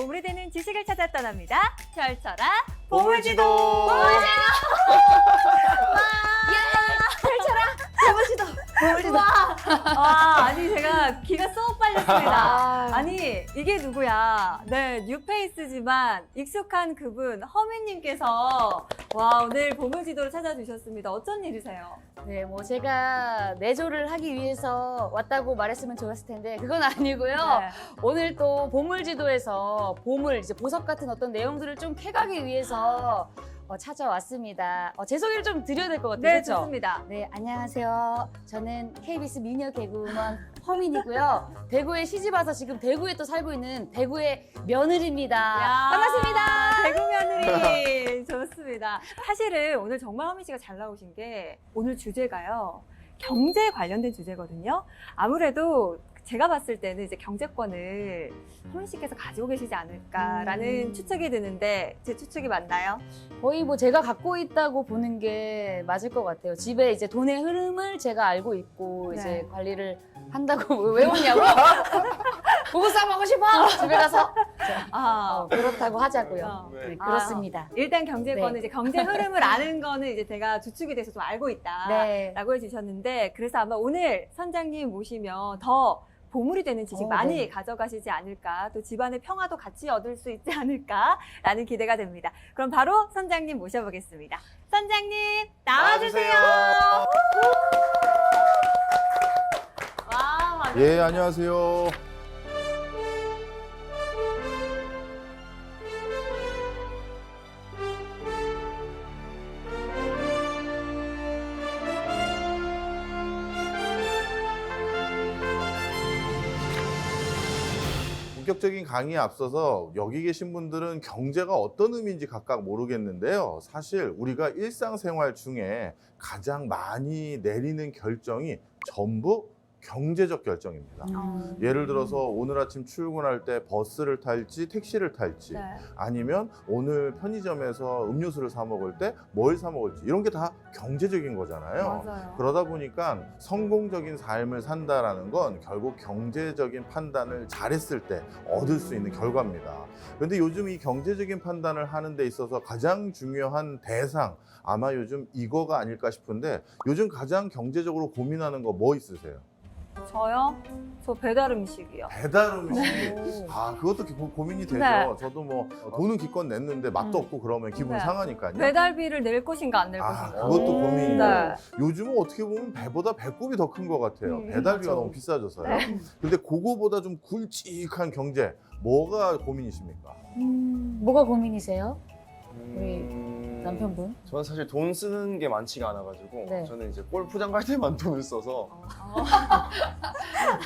보물이 되는 지식을 찾아 떠납니다. 펼쳐라 보물지도! 보물지도. 아니 제가 기가 쏙 빨렸습니다. 아니 이게 누구야? 네, 뉴페이스지만 익숙한 그분 허민님께서 와 오늘 보물지도를 찾아주셨습니다. 어쩐 일이세요? 네, 뭐 제가 내조를 하기 위해서 왔다고 말했으면 좋았을 텐데 그건 아니고요. 네. 오늘 또 보물지도에서 보물, 이제 보석 같은 어떤 내용들을 좀 캐가기 위해서 찾아왔습니다. 제 소개를 좀 드려야 될 것 같아요. 네, 그렇죠? 좋습니다. 네, 안녕하세요. 저는 KBS 미녀 개그우먼 허민이고요. 대구에 시집 와서 지금 대구에 또 살고 있는 대구의 며느리입니다. 야, 반갑습니다. 대구 며느리 좋습니다. 사실은 오늘 정말 허민 씨가 잘 나오신 게 오늘 주제가요. 경제 관련된 주제거든요. 아무래도 제가 봤을 때는 이제 경제권을 허민 씨께서 가지고 계시지 않을까라는 추측이 드는데 제 추측이 맞나요? 거의 뭐 제가 갖고 있다고 보는 게 맞을 것 같아요. 집에 이제 돈의 흐름을 제가 알고 있고 네. 이제 관리를 한다고 왜 웃냐고? 부부싸움 하고 싶어? 집에 가서 그렇다고 하자고요. 네. 네, 그렇습니다. 일단 경제권은 네. 이제 경제 흐름을 아는 거는 이제 제가 주축에 대해서 좀 알고 있다. 네. 라고 해주셨는데 그래서 아마 오늘 선장님 모시면 더 보물이 되는 지식 많이 네. 가져가시지 않을까, 또 집안의 평화도 같이 얻을 수 있지 않을까라는 기대가 됩니다. 그럼 바로 선장님 모셔보겠습니다. 선장님 나와주세요. 와, 예, 안녕하세요. 본격적인 강의에 앞서서 여기 계신 분들은 경제가 어떤 의미인지 각각 모르겠는데요. 사실 우리가 일상생활 중에 가장 많이 내리는 결정이 전부 경제적 결정입니다. 예를 들어서 오늘 아침 출근할 때 버스를 탈지 택시를 탈지 네. 아니면 오늘 편의점에서 음료수를 사 먹을 때 뭘 사 먹을지 이런 게 다 경제적인 거잖아요. 맞아요. 그러다 보니까 성공적인 삶을 산다라는 건 결국 경제적인 판단을 잘했을 때 얻을 수 있는 결과입니다. 그런데 요즘 이 경제적인 판단을 하는 데 있어서 가장 중요한 대상 아마 요즘 이거가 아닐까 싶은데 요즘 가장 경제적으로 고민하는 거 뭐 있으세요? 저요? 저 배달 음식이요. 배달 음식. 오. 아, 그것도 고민이 되죠. 네. 저도 뭐 돈은 기껏 냈는데 맛도 없고 그러면 기분이 네. 상하니까요. 배달비를 낼 것인가 안 낼 아, 것인가. 그것도 고민이에요. 네. 요즘은 어떻게 보면 배보다 배꼽이 더 큰 것 같아요. 배달비가 맞아. 너무 비싸져서요. 네. 근데 그거보다 좀 굵직한 경제, 뭐가 고민이십니까? 뭐가 고민이세요? 우리 남편분? 저는 사실 돈 쓰는 게 많지가 않아가지고 네. 저는 이제 골프장 갈 때만 돈을 써서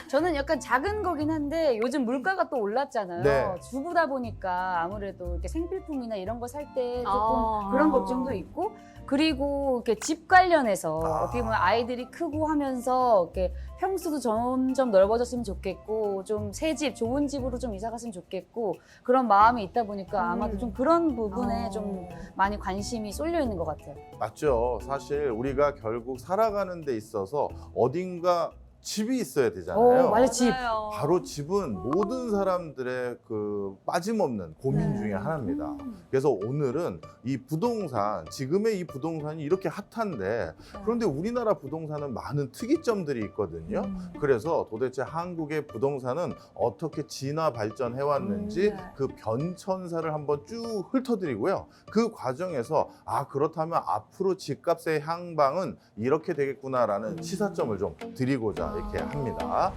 저는 약간 작은 거긴 한데 요즘 물가가 또 올랐잖아요. 네. 주부다 보니까 아무래도 이렇게 생필품이나 이런 거 살 때 조금 아. 그런 걱정도 있고 그리고 이렇게 집 관련해서 아. 어떻게 보면 아이들이 크고 하면서 이렇게 평수도 점점 넓어졌으면 좋겠고 좀 새 집, 좋은 집으로 좀 이사 갔으면 좋겠고 그런 마음이 있다 보니까 아마도 좀 그런 부분에 좀 많이 관심이 쏠려 있는 것 같아요. 맞죠. 사실 우리가 결국 살아가는 데 있어서 어딘가 집이 있어야 되잖아요. 맞아, 집. 맞아요. 바로 집은 모든 사람들의 그 빠짐없는 고민 중에 하나입니다. 그래서 오늘은 이 부동산, 지금의 이 부동산이 이렇게 핫한데 그런데 우리나라 부동산은 많은 특이점들이 있거든요. 그래서 도대체 한국의 부동산은 어떻게 진화 발전해 왔는지 네. 그 변천사를 한번 쭉 훑어드리고요. 그 과정에서 아 그렇다면 앞으로 집값의 향방은 이렇게 되겠구나라는 시사점을 좀 드리고자 이렇게 합니다.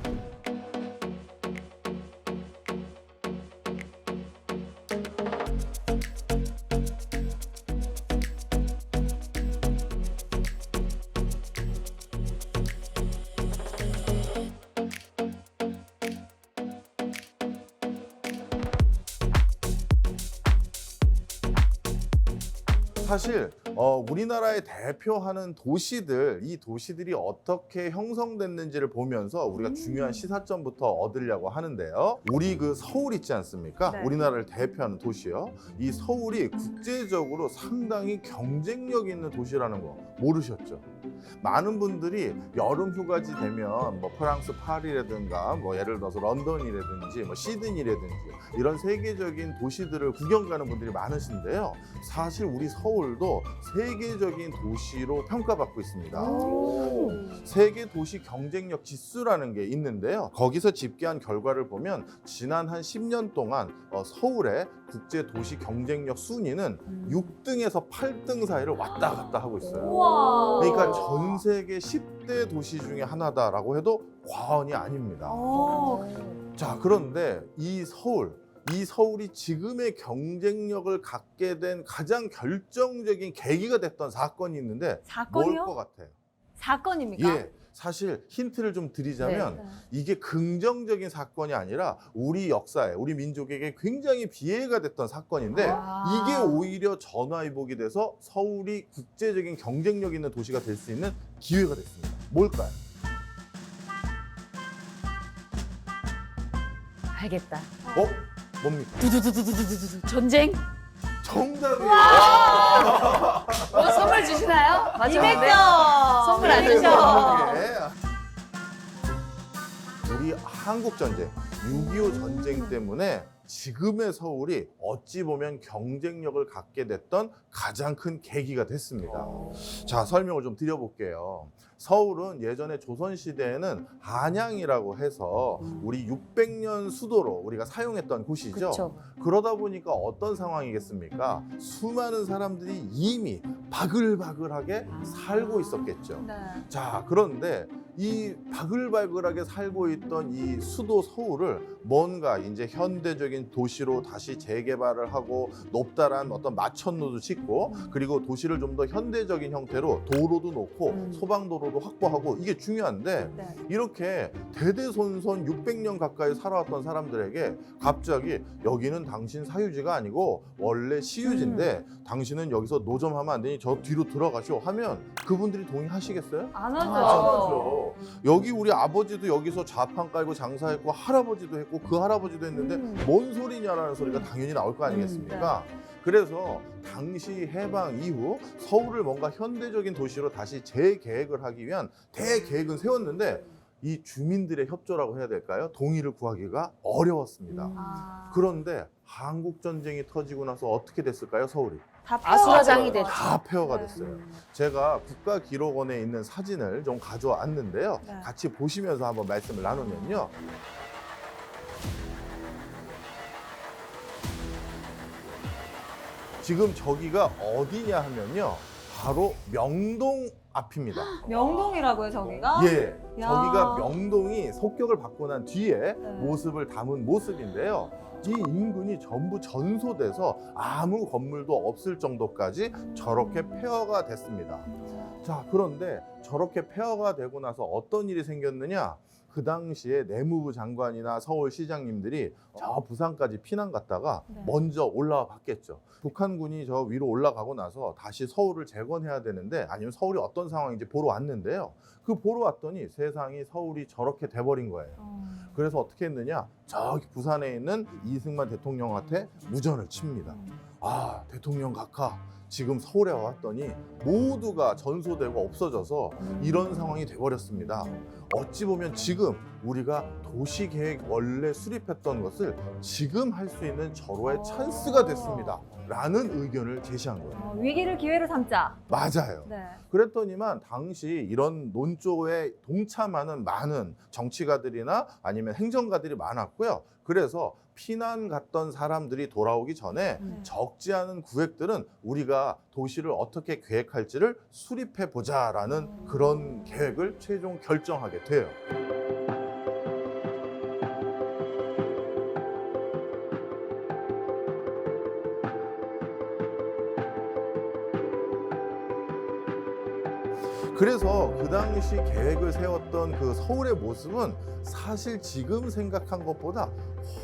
사실 우리나라의 대표하는 도시들, 이 도시들이 어떻게 형성됐는지를 보면서 우리가 중요한 시사점부터 얻으려고 하는데요. 우리 그 서울 있지 않습니까? 네. 우리나라를 대표하는 도시요. 이 서울이 국제적으로 상당히 경쟁력 있는 도시라는 거 모르셨죠? 많은 분들이 여름 휴가지 되면 뭐 프랑스 파리라든가 뭐 예를 들어서 런던이라든지 뭐 시드니라든지 이런 세계적인 도시들을 구경 가는 분들이 많으신데요. 사실 우리 서울도 세계적인 도시로 평가받고 있습니다. 세계 도시 경쟁력 지수라는 게 있는데요. 거기서 집계한 결과를 보면 지난 한 10년 동안 서울의 국제 도시 경쟁력 순위는 6등에서 8등 사이를 왔다 갔다 하고 있어요. 우와. 그러니까 전 세계 10대 도시 중에 하나다라고 해도 과언이 아닙니다. 자, 그런데 이 서울이 지금의 경쟁력을 갖게 된 가장 결정적인 계기가 됐던 사건이 있는데 뭘 사건이요? 것 같아요? 사건입니까? 예, 사실 힌트를 좀 드리자면 네. 이게 긍정적인 사건이 아니라 우리 역사에, 우리 민족에게 굉장히 비애가 됐던 사건인데 아. 이게 오히려 전화위복이 돼서 서울이 국제적인 경쟁력 있는 도시가 될 수 있는 기회가 됐습니다. 뭘까요? 알겠다. 뭡니까? 두두두두두두두 전쟁? 정답이에요. 뭐 선물 주시나요? 200점. 선물 안 200점. 주셔. 우리 한국 전쟁, 6.25 전쟁 때문에 지금의 서울이 어찌 보면 경쟁력을 갖게 됐던 가장 큰 계기가 됐습니다. 자, 설명을 좀 드려볼게요. 서울은 예전에 조선시대에는 한양이라고 해서 우리 600년 수도로 우리가 사용했던 곳이죠. 그렇죠. 그러다 보니까 어떤 상황이겠습니까? 수많은 사람들이 이미 바글바글하게 살고 있었겠죠. 네. 자, 그런데 이 바글바글하게 살고 있던 이 수도 서울을 뭔가 이제 현대적인 도시로 다시 재개발을 하고 높다란 어떤 마천루도 짓고 그리고 도시를 좀 더 현대적인 형태로 도로도 놓고 소방도로도 확보하고 이게 중요한데 네. 이렇게 대대손손 600년 가까이 살아왔던 사람들에게 갑자기 여기는 당신 사유지가 아니고 원래 시유지인데 당신은 여기서 노점하면 안 되니 저 뒤로 들어가시오 하면 그분들이 동의하시겠어요? 안 안 하죠. 하죠. 여기 우리 아버지도 여기서 좌판 깔고 장사했고 할아버지도 했고 그 할아버지도 했는데 뭔 소리냐라는 소리가 당연히 나올 거 아니겠습니까? 그래서 당시 해방 이후 서울을 뭔가 현대적인 도시로 다시 재계획을 하기 위한 대계획은 세웠는데 이 주민들의 협조라고 해야 될까요? 동의를 구하기가 어려웠습니다. 아. 그런데 한국 전쟁이 터지고 나서 어떻게 됐을까요? 서울이 다 아수라장이 됐죠. 다 폐허가 네. 됐어요. 제가 국가기록원에 있는 사진을 좀 가져왔는데요. 네. 같이 보시면서 한번 말씀을 나누면요. 지금 저기가 어디냐 하면요. 바로 명동 앞입니다. 명동이라고요, 저기가? 예, 야. 저기가 명동이 속격을 받고 난 뒤에 네. 모습을 담은 모습인데요. 이 인근이 전부 전소돼서 아무 건물도 없을 정도까지 저렇게 폐허가 됐습니다. 자, 그런데 저렇게 폐허가 되고 나서 어떤 일이 생겼느냐? 그 당시에 내무부 장관이나 서울시장님들이 저 부산까지 피난 갔다가 네. 먼저 올라와 봤겠죠. 북한군이 저 위로 올라가고 나서 다시 서울을 재건해야 되는데 아니면 서울이 어떤 상황인지 보러 왔는데요. 그 보러 왔더니 세상이 서울이 저렇게 돼버린 거예요. 그래서 어떻게 했느냐? 저기 부산에 있는 이승만 대통령한테 무전을 칩니다. 아, 대통령 각하, 지금 서울에 왔더니 모두가 전소되고 없어져서 이런 상황이 돼버렸습니다. 어찌 보면 지금 우리가 도시계획 원래 수립했던 것을 지금 할 수 있는 절호의 찬스가 됐습니다. 라는 의견을 제시한 거예요. 위기를 기회로 삼자. 맞아요. 네. 그랬더니만 당시 이런 논조에 동참하는 많은 정치가들이나 아니면 행정가들이 많았고요. 그래서 피난 갔던 사람들이 돌아오기 전에 네. 적지 않은 구획들은 우리가 도시를 어떻게 계획할지를 수립해 보자라는 그런 계획을 최종 결정하게 돼요. 그래서 그 당시 계획을 세웠던 그 서울의 모습은 사실 지금 생각한 것보다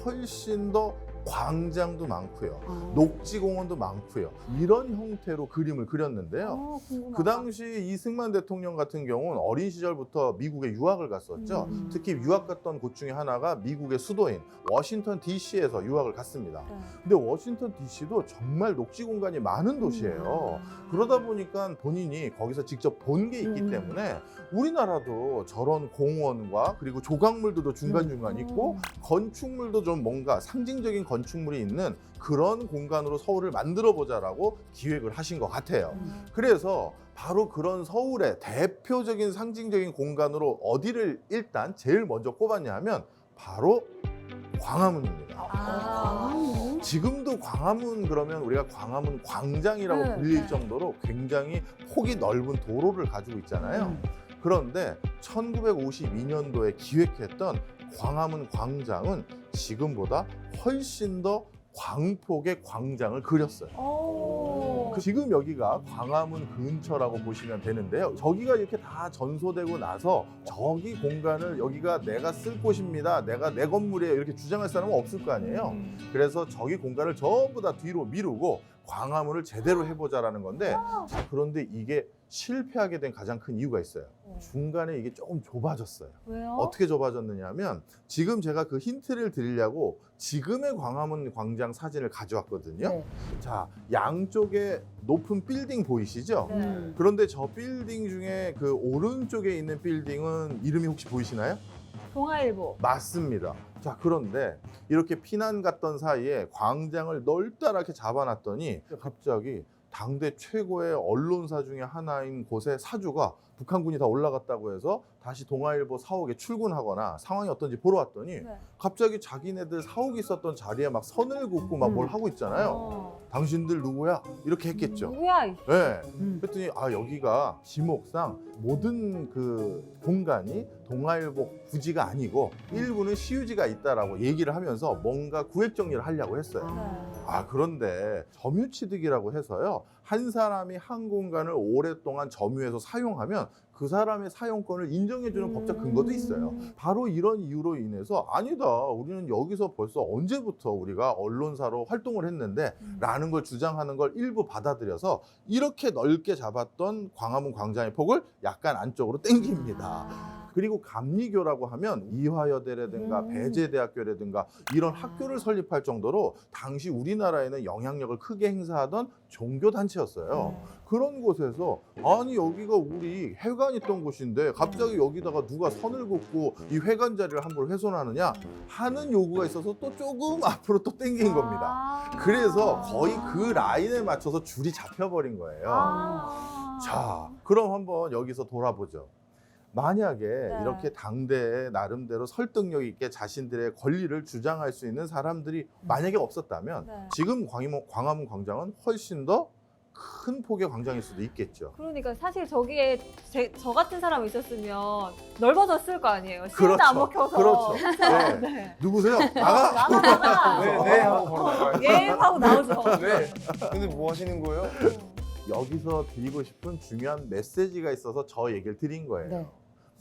훨씬 더 광장도 많고요. 녹지공원도 많고요. 이런 형태로 그림을 그렸는데요. 궁금하다. 그 당시 이승만 대통령 같은 경우는 어린 시절부터 미국에 유학을 갔었죠. 특히 유학 갔던 곳 중에 하나가 미국의 수도인 워싱턴 DC에서 유학을 갔습니다. 네. 근데 워싱턴 DC도 정말 녹지 공간이 많은 도시예요. 그러다 보니까 본인이 거기서 직접 본 게 있기 때문에 우리나라도 저런 공원과 그리고 조각물들도 중간중간 있고 건축물도 좀 뭔가 상징적인 건축물이 있는 그런 공간으로 서울을 만들어 보자라고 기획을 하신 것 같아요. 그래서 바로 그런 서울의 대표적인 상징적인 공간으로 어디를 일단 제일 먼저 꼽았냐 하면 바로 광화문입니다. 아. 지금도 광화문 그러면 우리가 광화문 광장이라고 네, 불릴 네. 정도로 굉장히 폭이 넓은 도로를 가지고 있잖아요. 그런데 1952년도에 기획했던 광화문 광장은 지금보다 훨씬 더 광폭의 광장을 그렸어요. 지금 여기가 광화문 근처라고 보시면 되는데요. 저기가 이렇게 다 전소되고 나서 저기 공간을 여기가 내가 쓸 곳입니다. 내가 내 건물이에요. 이렇게 주장할 사람은 없을 거 아니에요. 그래서 저기 공간을 전부 다 뒤로 미루고 광화문을 제대로 해보자라는 건데 자, 그런데 이게 실패하게 된 가장 큰 이유가 있어요. 중간에 이게 조금 좁아졌어요. 왜요? 어떻게 좁아졌느냐 하면 지금 제가 그 힌트를 드리려고 지금의 광화문 광장 사진을 가져왔거든요. 네. 자, 양쪽에 높은 빌딩 보이시죠? 네. 그런데 저 빌딩 중에 그 오른쪽에 있는 빌딩은 이름이 혹시 보이시나요? 동아일보. 맞습니다. 자, 그런데 이렇게 피난 갔던 사이에 광장을 넓다랗게 잡아놨더니 갑자기 당대 최고의 언론사 중에 하나인 곳의 사주가 북한군이 다 올라갔다고 해서 다시 동아일보 사옥에 출근하거나 상황이 어떤지 보러 왔더니 네. 갑자기 자기네들 사옥이 있었던 자리에 막 선을 긋고 막 뭘 하고 있잖아요. 당신들 누구야? 이렇게 했겠죠. 누구야? 네. 그랬더니 아 여기가 지목상 모든 그 공간이 동아일보 부지가 아니고 일부는 시유지가 있다라고 얘기를 하면서 뭔가 구획 정리를 하려고 했어요. 아 그런데 점유취득이라고 해서요. 한 사람이 한 공간을 오랫동안 점유해서 사용하면 그 사람의 사용권을 인정해주는 법적 근거도 있어요. 바로 이런 이유로 인해서 아니다. 우리는 여기서 벌써 언제부터 우리가 언론사로 활동을 했는데 라는 걸 주장하는 걸 일부 받아들여서 이렇게 넓게 잡았던 광화문 광장의 폭을 약간 안쪽으로 땡깁니다. 그리고 감리교라고 하면 이화여대라든가 배재대학교라든가 이런 학교를 설립할 정도로 당시 우리나라에는 영향력을 크게 행사하던 종교단체였어요. 그런 곳에서 아니 여기가 우리 회관 있던 곳인데 갑자기 여기다가 누가 선을 긋고 이 회관 자리를 함부로 훼손하느냐 하는 요구가 있어서 또 조금 앞으로 또 땡긴 겁니다. 그래서 거의 그 라인에 맞춰서 줄이 잡혀버린 거예요. 자, 그럼 한번 여기서 돌아보죠. 만약에 이렇게 당대에 나름대로 설득력 있게 자신들의 권리를 주장할 수 있는 사람들이 만약에 없었다면 지금 광화문 광장은 훨씬 더 큰 폭의 광장일 수도 있겠죠. 그러니까 사실 저기에 저 같은 사람이 있었으면 넓어졌을 거 아니에요. 시간도 그렇죠. 안 먹혀서. 그렇죠. 네. 네. 누구세요? 나가! 나가. 네 하고 바로 나가요. 예 하고 나오죠. 네. 근데 뭐 하시는 거예요? 여기서 드리고 싶은 중요한 메시지가 있어서 저 얘기를 드린 거예요. 네.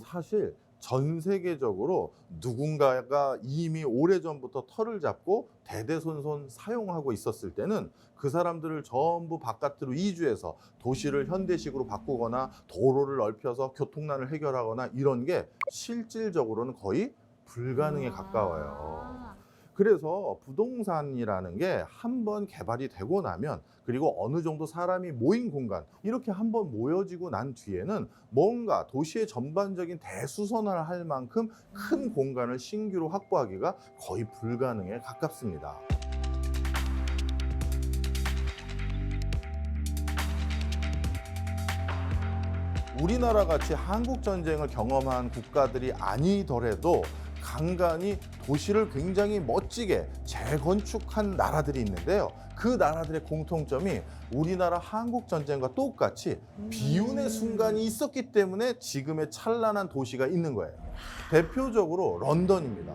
사실 전 세계적으로 누군가가 이미 오래전부터 털을 잡고 대대손손 사용하고 있었을 때는 그 사람들을 전부 바깥으로 이주해서 도시를 현대식으로 바꾸거나 도로를 넓혀서 교통난을 해결하거나 이런 게 실질적으로는 거의 불가능에 가까워요. 그래서 부동산이라는 게 한번 개발이 되고 나면 그리고 어느 정도 사람이 모인 공간 이렇게 한번 모여지고 난 뒤에는 뭔가 도시의 전반적인 대수선화를 할 만큼 큰 공간을 신규로 확보하기가 거의 불가능에 가깝습니다. 우리나라 같이 한국 전쟁을 경험한 국가들이 아니더라도 간간히 도시를 굉장히 멋지게 재건축한 나라들이 있는데요. 그 나라들의 공통점이 우리나라 한국 전쟁과 똑같이 비운의 순간이 있었기 때문에 지금의 찬란한 도시가 있는 거예요. 대표적으로 런던입니다.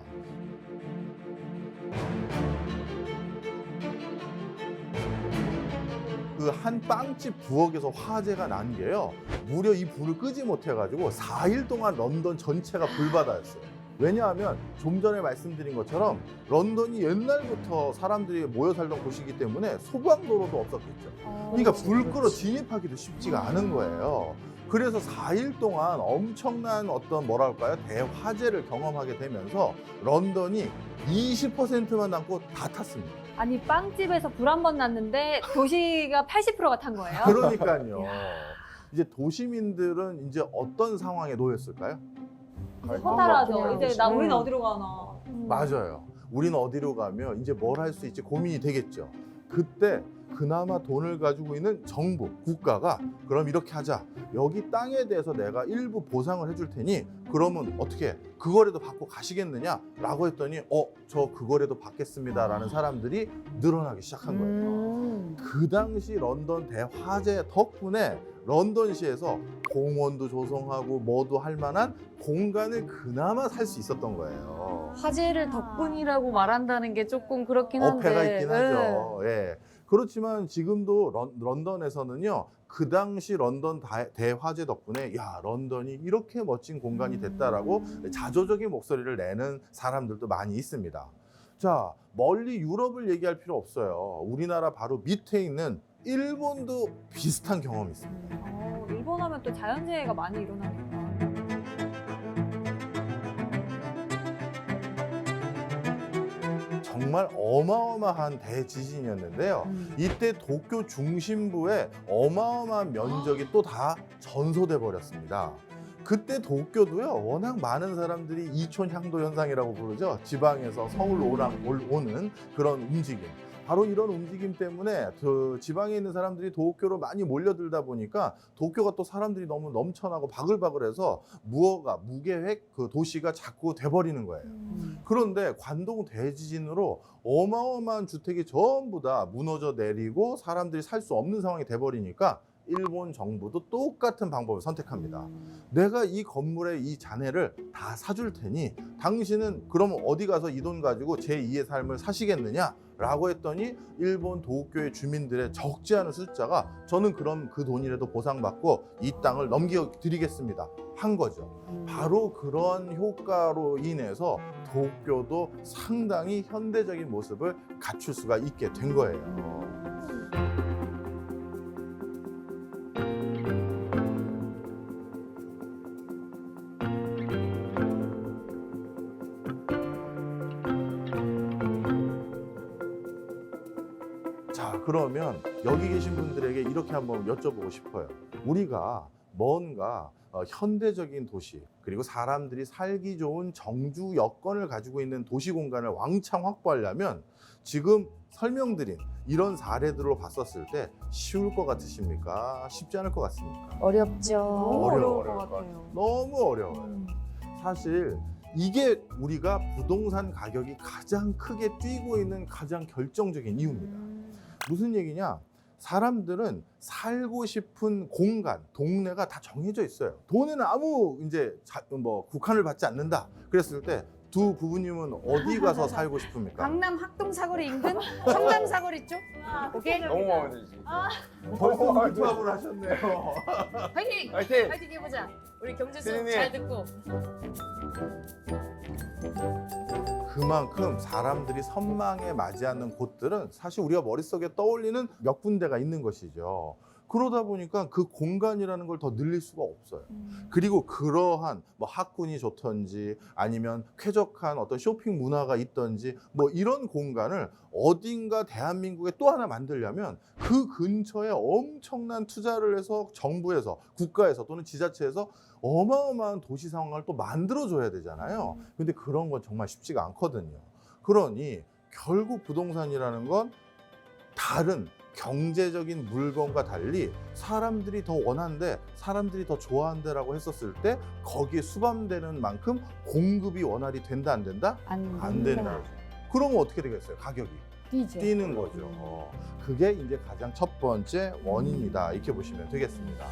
그 한 빵집 부엌에서 화재가 난 게요. 무려 이 불을 끄지 못해가지고 4일 동안 런던 전체가 불바다였어요. 왜냐하면 좀 전에 말씀드린 것처럼 런던이 옛날부터 사람들이 모여 살던 곳이기 때문에 소방도로도 없었겠죠. 그러니까 불 끄러 진입하기도 쉽지가 않은 거예요. 그래서 4일 동안 엄청난 어떤 뭐랄까요? 대화재를 경험하게 되면서 런던이 20%만 남고 다 탔습니다. 아니 빵집에서 불 한 번 났는데 도시가 80%가 탄 거예요? 그러니까요. 이제 도시민들은 이제 어떤 상황에 놓였을까요? 허탈하죠. 이제 나 우리는 음. 어디로 가나. 맞아요. 우리는 어디로 가면 이제 뭘 할 수 있지 고민이 되겠죠. 그때 그나마 돈을 가지고 있는 정부, 국가가 그럼 이렇게 하자. 여기 땅에 대해서 내가 일부 보상을 해줄 테니 그러면 어떻게 그거라도 받고 가시겠느냐라고 했더니 저 그거라도 받겠습니다라는 사람들이 늘어나기 시작한 거예요. 그 당시 런던 대화재 덕분에 런던시에서 공원도 조성하고 뭐도 할 만한 공간을 그나마 살 수 있었던 거예요. 화재를 덕분이라고 말한다는 게 조금 그렇긴 한데. 어폐가 있긴 하죠. 예. 그렇지만 지금도 런던에서는요, 그 당시 런던 대화재 덕분에 야, 런던이 이렇게 멋진 공간이 됐다라고 자조적인 목소리를 내는 사람들도 많이 있습니다. 자, 멀리 유럽을 얘기할 필요 없어요. 우리나라 바로 밑에 있는 일본도 비슷한 경험이 있습니다. 일본 하면 또 자연재해가 많이 일어나니까. 정말 어마어마한 대지진이었는데요. 이때 도쿄 중심부에 어마어마한 면적이 또 다 전소돼 버렸습니다. 그때 도쿄도요, 워낙 많은 사람들이 이촌향도 현상이라고 부르죠. 지방에서 서울로 오는 그런 움직임. 바로 이런 움직임 때문에 그 지방에 있는 사람들이 도쿄로 많이 몰려들다 보니까 도쿄가 또 사람들이 너무 넘쳐나고 바글바글해서 무계획 그 도시가 자꾸 돼버리는 거예요. 그런데 관동 대지진으로 어마어마한 주택이 전부 다 무너져 내리고 사람들이 살 수 없는 상황이 돼버리니까 일본 정부도 똑같은 방법을 선택합니다. 내가 이 건물의 이 잔해를 다 사줄 테니 당신은 그럼 어디 가서 이 돈 가지고 제2의 삶을 사시겠느냐? 라고 했더니 일본 도쿄의 주민들의 적지 않은 숫자가 저는 그럼 그 돈이라도 보상받고 이 땅을 넘겨드리겠습니다. 한 거죠. 바로 그런 효과로 인해서 도쿄도 상당히 현대적인 모습을 갖출 수가 있게 된 거예요. 자, 그러면 여기 계신 분들에게 이렇게 한번 여쭤보고 싶어요. 우리가 뭔가 현대적인 도시, 그리고 사람들이 살기 좋은 정주 여건을 가지고 있는 도시 공간을 왕창 확보하려면 지금 설명드린 이런 사례들로 봤었을 때 쉬울 것 같으십니까? 쉽지 않을 것 같습니까? 어렵죠. 너무 어려워요. 어려울 것 같아요. 너무 어려워요. 사실 이게 우리가 부동산 가격이 가장 크게 뛰고 있는 가장 결정적인 이유입니다. 무슨 얘기냐? 사람들은 살고 싶은 공간, 동네가 다 정해져 있어요. 돈에는 아무 이제 국한을 받지 않는다. 그랬을 때 두 부부님은 어디 가서 살고 싶습니까? 강남 학동 사거리 인근 청담 사거리 쪽. 오케이. 너무 마음에 들지. 벌써 투합을 하셨네요. 화이팅! 화이팅! 화이팅 해보자. 우리 경제 수업 피디님. 잘 듣고. 그만큼 사람들이 선망에 맞이하는 곳들은 사실 우리가 머릿속에 떠올리는 몇 군데가 있는 것이죠. 그러다 보니까 그 공간이라는 걸 더 늘릴 수가 없어요. 그리고 그러한 뭐 학군이 좋던지 아니면 쾌적한 어떤 쇼핑 문화가 있던지 뭐 이런 공간을 어딘가 대한민국에 또 하나 만들려면 그 근처에 엄청난 투자를 해서 정부에서, 국가에서 또는 지자체에서 어마어마한 도시 상황을 또 만들어줘야 되잖아요. 근데 그런 건 정말 쉽지가 않거든요. 그러니 결국 부동산이라는 건 다른 경제적인 물건과 달리 사람들이 더 원한데, 사람들이 더 좋아한다라고 했었을 때 거기에 수반되는 만큼 공급이 원활히 된다 안 된다? 안 된다. 그러면 어떻게 되겠어요? 가격이 뛰죠. 뛰는 거죠. 그게 이제 가장 첫 번째 원인이다, 이렇게 보시면 되겠습니다.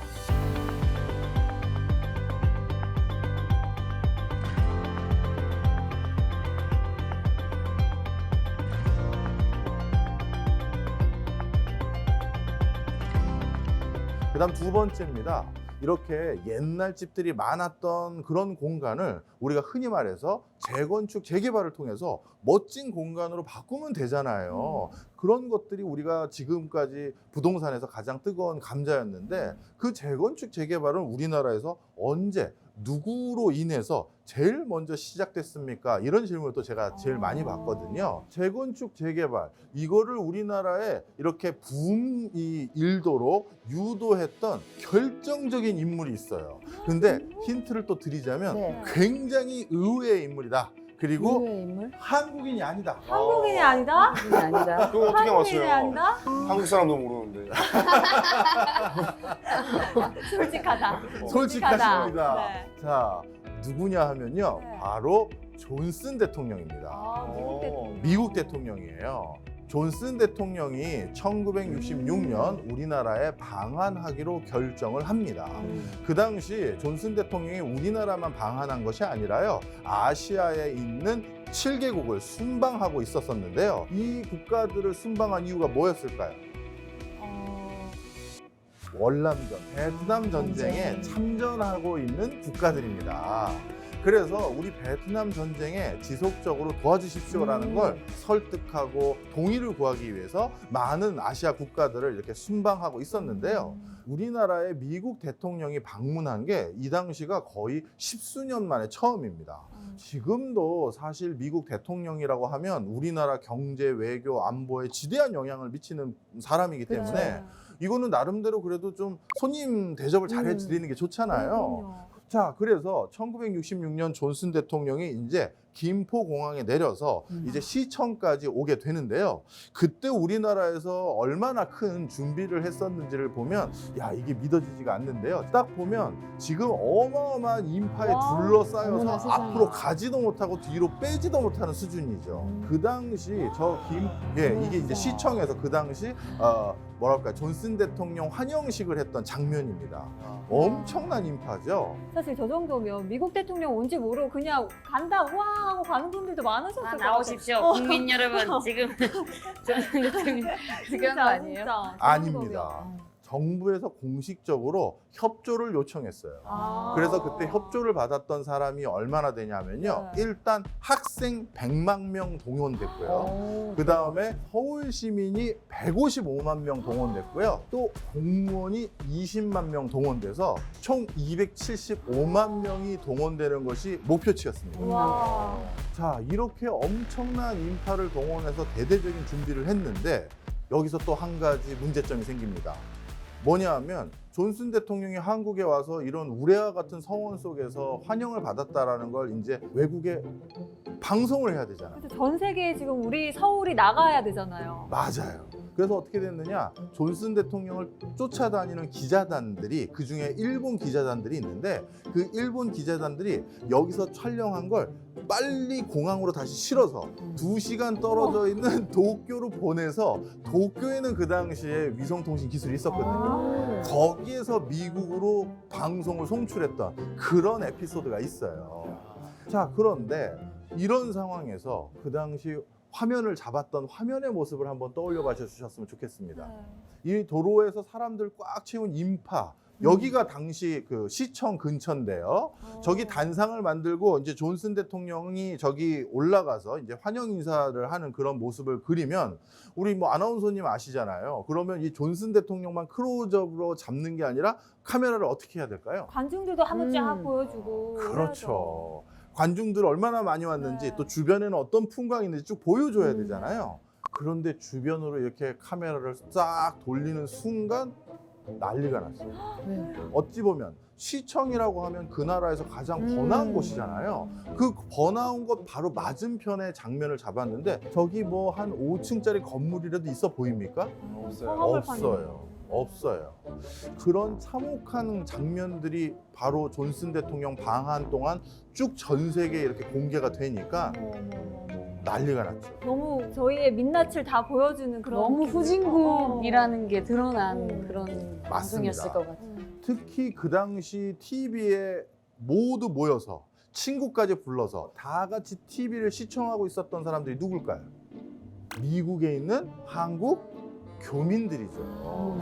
그다음 두 번째입니다. 이렇게 옛날 집들이 많았던 그런 공간을 우리가 흔히 말해서 재건축, 재개발을 통해서 멋진 공간으로 바꾸면 되잖아요. 그런 것들이 우리가 지금까지 부동산에서 가장 뜨거운 감자였는데 그 재건축, 재개발은 우리나라에서 언제 누구로 인해서 제일 먼저 시작됐습니까? 이런 질문을 또 제가 제일 많이 받거든요. 재건축, 재개발 이거를 우리나라에 이렇게 붐이 일도록 유도했던 결정적인 인물이 있어요. 근데 힌트를 또 드리자면 네. 굉장히 의외의 인물이다. 그리고 의외의 인물? 한국인이 아니다. 한국인이 아니다? 그게 아니다. 그거 어떻게 한국인이 맞춰요? 아니다? 한국 사람도 모르는데. 솔직하다. 솔직하십니다. 네. 자, 누구냐 하면요. 네. 바로 존슨 대통령입니다. 아, 미국 대통령. 미국 대통령이에요. 존슨 대통령이 1966년 우리나라에 방한하기로 결정을 합니다. 그 당시 존슨 대통령이 우리나라만 방한한 것이 아니라요. 아시아에 있는 7개국을 순방하고 있었었는데요. 이 국가들을 순방한 이유가 뭐였을까요? 월남전, 베트남 전쟁에 참전하고 있는 국가들입니다. 그래서 우리 베트남 전쟁에 지속적으로 도와주십시오라는 걸 설득하고 동의를 구하기 위해서 많은 아시아 국가들을 이렇게 순방하고 있었는데요. 우리나라에 미국 대통령이 방문한 게 이 당시가 거의 십수년 만에 처음입니다. 지금도 사실 미국 대통령이라고 하면 우리나라 경제, 외교, 안보에 지대한 영향을 미치는 사람이기 때문에 그렇죠. 이거는 나름대로 그래도 좀 손님 대접을 잘 해드리는 게 좋잖아요. 그럼요. 자, 그래서 1966년 존슨 대통령이 이제 김포공항에 내려서 이제 시청까지 오게 되는데요. 그때 우리나라에서 얼마나 큰 준비를 했었는지를 보면 야, 이게 믿어지지가 않는데요. 딱 보면 지금 어마어마한 인파에 와, 둘러싸여서 어머나 세상에. 앞으로 가지도 못하고 뒤로 빼지도 못하는 수준이죠. 그 당시 이게 이제 시청에서 그 당시 뭐랄까 존슨 대통령 환영식을 했던 장면입니다. 엄청난 인파죠. 사실 저 정도면 미국 대통령 온지 모르고 그냥 간다 우와 하고 가는 분들도 많으셨을 것 같아요. 나오십시오. 국민 여러분. 지금 저는 지금 한거 아니에요? 진짜, 저 아닙니다. 정도면. 정부에서 공식적으로 협조를 요청했어요. 아. 그래서 그때 협조를 받았던 사람이 얼마나 되냐면요. 네. 일단 학생 100만 명 동원됐고요. 그 다음에 서울 시민이 155만 명 동원됐고요. 또 공무원이 20만 명 동원돼서 총 275만 명이 동원되는 것이 목표치였습니다. 와. 자, 이렇게 엄청난 인파를 동원해서 대대적인 준비를 했는데 여기서 또 한 가지 문제점이 생깁니다. 뭐냐 하면 존슨 대통령이 한국에 와서 이런 우레와 같은 성원 속에서 환영을 받았다라는 걸 이제 외국에 방송을 해야 되잖아요. 그래서 전 세계에 지금 우리 서울이 나가야 되잖아요. 맞아요. 그래서 어떻게 됐느냐, 존슨 대통령을 쫓아다니는 기자단들이, 그중에 일본 기자단들이 있는데 그 일본 기자단들이 여기서 촬영한 걸 빨리 공항으로 다시 실어서 2시간 떨어져 있는 도쿄로 보내서, 도쿄에는 그 당시에 위성통신 기술이 있었거든요. 거기에서 미국으로 방송을 송출했던 그런 에피소드가 있어요. 자, 그런데 이런 상황에서 그 당시 화면을 잡았던 화면의 모습을 한번 떠올려 봐 주셨으면 좋겠습니다. 이 도로에서 사람들 꽉 채운 인파, 여기가 당시 그 시청 근처인데요. 저기 단상을 만들고 이제 존슨 대통령이 저기 올라가서 이제 환영 인사를 하는 그런 모습을 그리면, 우리 뭐 아나운서님 아시잖아요. 그러면 이 존슨 대통령만 클로즈업으로 잡는 게 아니라 카메라를 어떻게 해야 될까요? 관중들도 한번 쫙 보여주고. 그렇죠. 관중들 얼마나 많이 왔는지, 네. 또 주변에는 어떤 풍광이 있는지 쭉 보여줘야 되잖아요. 그런데 주변으로 이렇게 카메라를 싹 돌리는 순간 난리가 났어요. 어찌 보면 시청이라고 하면 그 나라에서 가장 번화한 곳이잖아요. 그 번화한 곳 바로 맞은편에 장면을 잡았는데 저기 뭐 한 5층짜리 건물이라도 있어 보입니까? 없어요. 없어요. 없어요. 그런 참혹한 장면들이 바로 존슨 대통령 방한 동안 쭉 전 세계에 이렇게 공개가 되니까 난리가 났죠. 너무 저희의 민낯을 다 보여주는 그런. 너무 기분. 후진국이라는 게 드러난 그런 방송이었을 것 같아요. 특히 그 당시 TV에 모두 모여서 친구까지 불러서 다 같이 TV를 시청하고 있었던 사람들이 누굴까요? 미국에 있는 한국 교민들이죠.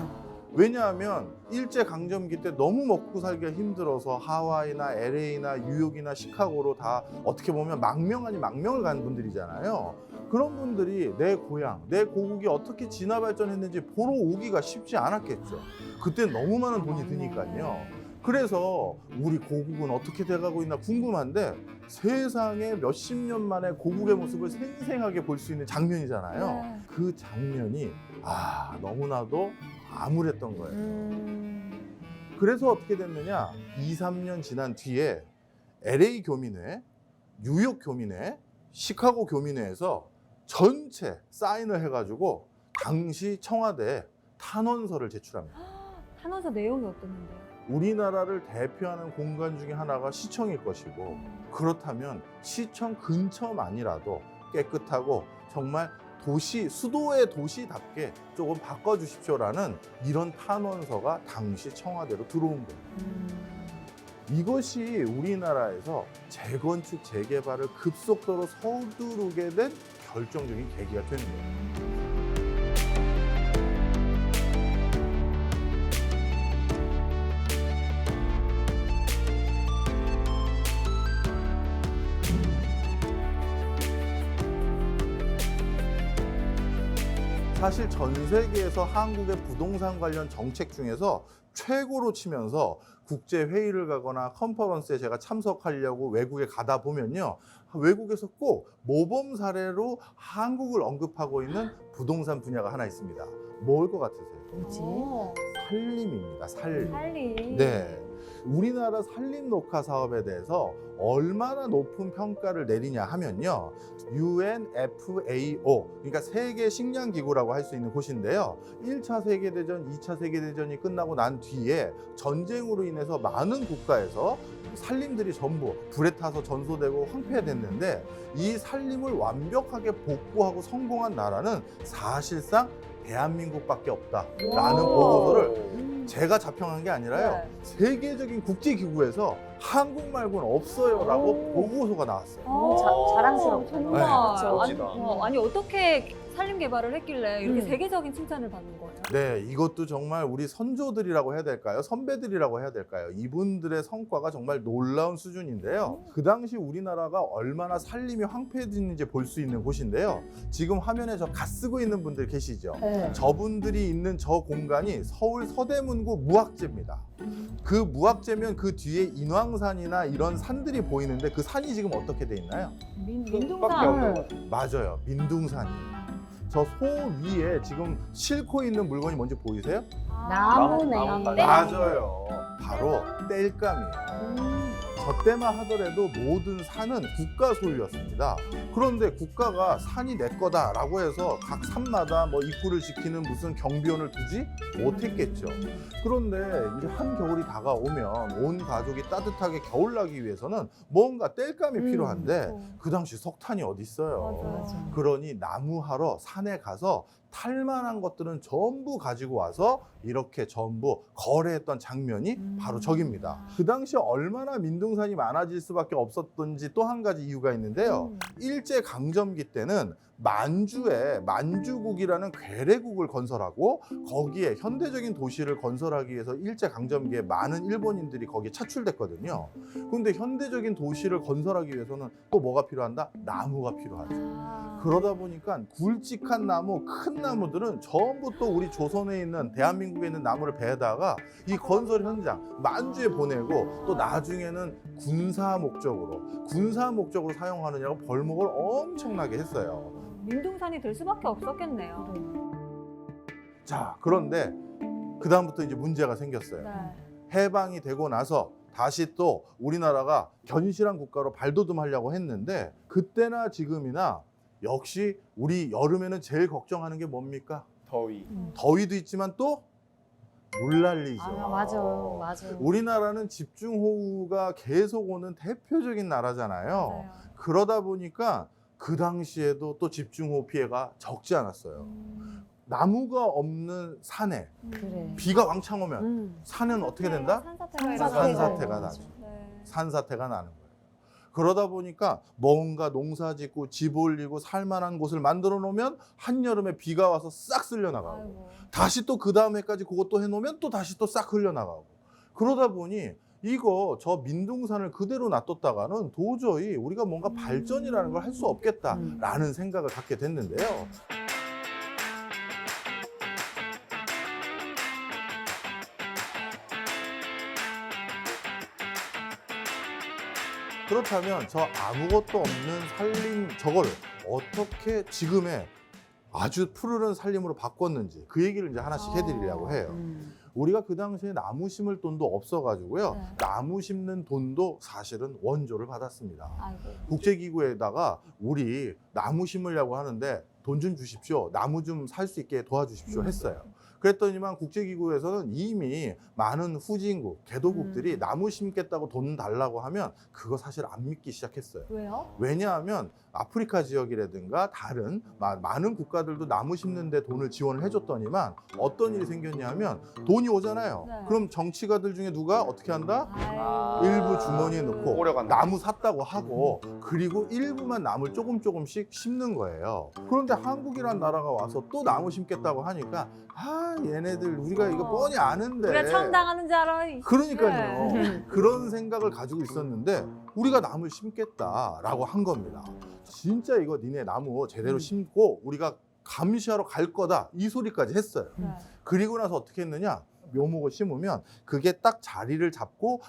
왜냐하면 일제강점기 때 너무 먹고 살기가 힘들어서 하와이나 LA나 뉴욕이나 시카고로 다 어떻게 보면 망명 아닌 망명을 간 분들이잖아요. 그런 분들이 내 고향, 내 고국이 어떻게 진화 발전했는지 보러 오기가 쉽지 않았겠죠. 그때 너무 많은 돈이 드니까요. 그래서 우리 고국은 어떻게 돼가고 있나 궁금한데 세상에 몇십 년 만에 고국의 모습을 생생하게 볼 수 있는 장면이잖아요. 네. 그 장면이 너무나도 암울했던 거예요. 그래서 어떻게 됐느냐? 2, 3년 지난 뒤에 LA 교민회, 뉴욕 교민회, 시카고 교민회에서 전체 사인을 해가지고 당시 청와대에 탄원서를 제출합니다. 탄원서 내용이 어땠는데요? 우리나라를 대표하는 공간 중에 하나가 시청일 것이고 그렇다면 시청 근처만이라도 깨끗하고 정말 도시, 수도의 도시답게 조금 바꿔주십시오라는 이런 탄원서가 당시 청와대로 들어온 거예요. 이것이 우리나라에서 재건축, 재개발을 급속도로 서두르게 된 결정적인 계기가 되는 거예요. 사실 전 세계에서 한국의 부동산 관련 정책 중에서 최고로 치면서 국제 회의를 가거나 컨퍼런스에 제가 참석하려고 외국에 가다 보면요. 외국에서 꼭 모범 사례로 한국을 언급하고 있는 부동산 분야가 하나 있습니다. 뭘 것 같으세요? 뭐지? 산림입니다. 산림. 살림. 네. 우리나라 산림 녹화 사업에 대해서 얼마나 높은 평가를 내리냐 하면요. UNFAO, 그러니까 세계 식량 기구라고 할 수 있는 곳인데요. 1차 세계대전, 2차 세계대전이 끝나고 난 뒤에 전쟁으로 인해서 많은 국가에서 산림들이 전부 불에 타서 전소되고 황폐됐는데 이 산림을 완벽하게 복구하고 성공한 나라는 사실상 대한민국밖에 없다라는 오. 보고서를 제가 자평한 게 아니라요. 네. 세계적인 국제기구에서 한국 말고는 없어요라고 오. 보고서가 나왔어요. 자랑스럽다. 정말. 네, 아니, 멋지다. 아니 어떻게 산림 개발을 했길래 이렇게 음. 세계적인 칭찬을 받는 거예요? 네, 이것도 정말 우리 선조들이라고 해야 될까요? 선배들이라고 해야 될까요? 이분들의 성과가 정말 놀라운 수준인데요. 그 당시 우리나라가 얼마나 산림이 황폐해졌는지 볼 수 있는 곳인데요. 지금 화면에 저 갓 쓰고 있는 분들 계시죠? 네. 저분들이 있는 저 공간이 서울 서대문구 무학재입니다. 그 무학재면 그 뒤에 인왕산이나 이런 산들이 보이는데 그 산이 지금 어떻게 돼 있나요? 밖에 없는 민둥산. 거. 맞아요. 민둥산이에요. 저 소 위에 지금 싣고 있는 물건이 뭔지 보이세요? 나무네. 나무. 네. 맞아요. 바로 땔감이에요. 저 때만 하더라도 모든 산은 국가 소유였습니다. 그런데 국가가 산이 내 거다라고 해서 각 산마다 뭐 입구를 지키는 무슨 경비원을 두지 못했겠죠. 그런데 이제 한겨울이 다가오면 온 가족이 따뜻하게 겨울나기 위해서는 뭔가 땔감이 필요한데 그 당시 석탄이 어디 있어요. 맞아요. 그러니 나무하러 산에 가서 탈만한 것들은 전부 가지고 와서 이렇게 전부 거래했던 장면이 바로 저깁니다. 그 당시 얼마나 민둥산이 많아질 수밖에 없었던지 또 한 가지 이유가 있는데요. 일제강점기 때는 만주에 만주국이라는 괴뢰국을 건설하고 거기에 현대적인 도시를 건설하기 위해서 일제강점기에 많은 일본인들이 거기에 차출됐거든요. 그런데 현대적인 도시를 건설하기 위해서는 또 뭐가 필요한다? 나무가 필요하죠. 그러다 보니까 굵직한 나무, 큰 나무들은 전부 또 우리 조선에 있는 대한민국에 있는 나무를 베다가 이 건설 현장 만주에 보내고 또 나중에는 군사 목적으로 사용하느냐고 벌목을 엄청나게 했어요. 민둥산이 될 수밖에 없었겠네요. 자, 그런데 그 다음부터 이제 문제가 생겼어요. 네. 해방이 되고 나서 다시 또 우리나라가 견실한 국가로 발돋움하려고 했는데 그때나 지금이나 역시 우리 여름에는 제일 걱정하는 게 뭡니까? 더위. 더위도 있지만 또 물난리죠. 맞아. 우리나라는 집중호우가 계속 오는 대표적인 나라잖아요. 맞아요. 그러다 보니까 그 당시에도 또 집중호우 피해가 적지 않았어요. 나무가 없는 산에 그래. 비가 왕창 오면 산은 어떻게 된다? 산사태가 산사태가 일어나죠. 산사태가 나죠. 네. 산사태가 나는 거예요. 그러다 보니까 뭔가 농사 짓고 집 올리고 살만한 곳을 만들어 놓으면 한여름에 비가 와서 싹 쓸려 나가고 아이고. 다시 또 그 다음 해까지 그것도 해놓으면 또 다시 또 싹 흘려 나가고 그러다 보니 이거 저 민둥산을 그대로 놔뒀다가는 도저히 우리가 뭔가 발전이라는 걸 할 수 없겠다라는 생각을 갖게 됐는데요. 그렇다면 저 아무것도 없는 살림 저거를 어떻게 지금의 아주 푸르른 살림으로 바꿨는지 그 얘기를 이제 하나씩 해드리려고 해요. 우리가 그 당시에 나무 심을 돈도 없어가지고요. 네. 나무 심는 돈도 사실은 원조를 받았습니다. 아이고. 국제기구에다가 우리 나무 심으려고 하는데 돈 좀 주십시오. 나무 좀 살 수 있게 도와주십시오 했어요. 그랬더니만 국제기구에서는 이미 많은 후진국, 개도국들이 나무 심겠다고 돈 달라고 하면 그거 사실 안 믿기 시작했어요. 왜요? 왜냐하면 아프리카 지역이라든가 다른 많은 국가들도 나무 심는 데 돈을 지원을 해줬더니만 어떤 일이 생겼냐면 돈이 오잖아요. 네. 그럼 정치가들 중에 누가 어떻게 한다? 아이고. 일부 주머니에 넣고 오려간다. 나무 샀다고 하고 그리고 일부만 나무를 조금씩 심는 거예요. 그런데 한국이란 나라가 와서 또 나무 심겠다고 하니까 아 얘네들 우리가 이거 뻔히 아는데 우리가 처음 당하는 줄 알아. 그러니까요. 네. 그런 생각을 가지고 있었는데 우리가 나무를 심겠다라고 한 겁니다. 진짜 이거 니네 나무 제대로 심고 우리가 감시하러 갈 거다 이 소리까지 했어요. 네. 그리고 나서 어떻게 했느냐? 묘목을 심으면 그게 딱 자리를 잡고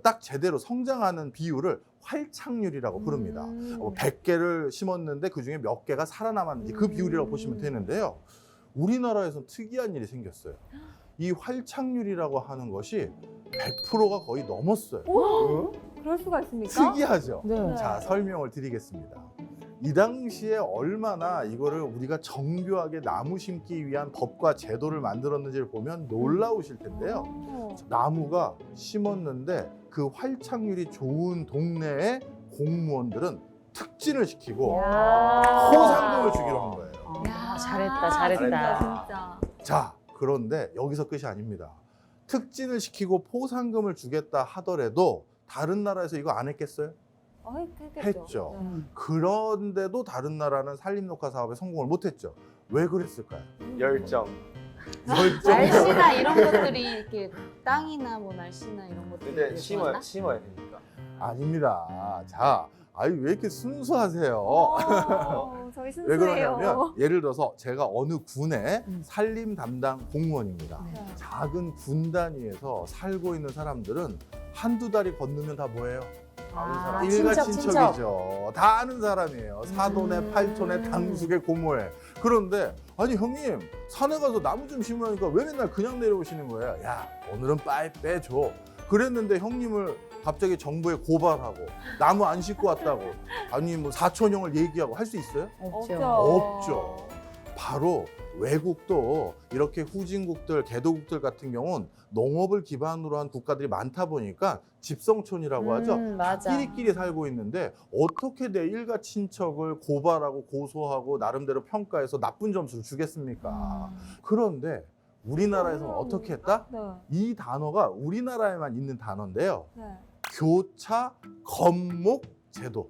딱 제대로 성장하는 비율을 활착률이라고 부릅니다. 100개를 심었는데 그중에 몇 개가 살아남았는지 그 비율이라고 보시면 되는데요. 우리나라에서 특이한 일이 생겼어요. 이 활착률이라고 하는 것이 100%가 거의 넘었어요. 그럴 수가 있습니까? 특이하죠? 네. 자, 설명을 드리겠습니다. 이 당시에 얼마나 이거를 우리가 정교하게 나무 심기 위한 법과 제도를 만들었는지를 보면 놀라우실 텐데요. 나무가 심었는데 그 활착률이 좋은 동네의 공무원들은 특진을 시키고 포상금을 주기로 한 거예요. 야, 잘했다. 진짜. 자, 그런데 여기서 끝이 아닙니다. 특진을 시키고 포상금을 주겠다 하더라도 다른 나라에서 이거 안 했겠어요? 했죠. 네. 그런데도 다른 나라는 산림녹화 사업에 성공을 못했죠. 왜 그랬을까요? 열정. 날씨나 이런 것들이 이렇게 땅이나 뭐 날씨나 이런 것들이 근데 그래서 심어야 되니까. 아닙니다. 자, 아유 왜 이렇게 순수하세요? 저희 왜 순수해요. 그러냐면 예를 들어서 제가 어느 군의 산림 담당 공무원입니다. 네. 작은 군 단위에서 살고 있는 사람들은 한두 달이 건너면 다 뭐예요? 아, 일가 친척. 친척이죠. 다 아는 사람이에요. 사돈에 팔촌에 당숙에 고모에. 그런데 아니 형님 산에 가서 나무 좀 심으라니까 왜 맨날 그냥 내려오시는 거예요? 야 오늘은 빠이 빼줘. 그랬는데 형님을 갑자기 정부에 고발하고 나무 안 싣고 왔다고 아니 뭐 사촌형을 얘기하고 할 수 있어요? 없죠. 없죠. 바로 외국도 이렇게 후진국들, 개도국들 같은 경우는 농업을 기반으로 한 국가들이 많다 보니까 집성촌이라고 하죠. 맞아. 끼리끼리 살고 있는데 어떻게 내 일가 친척을 고발하고 고소하고 나름대로 평가해서 나쁜 점수를 주겠습니까? 그런데 우리나라에서는 어떻게 했다? 네. 이 단어가 우리나라에만 있는 단어인데요. 네. 교차 건목 제도.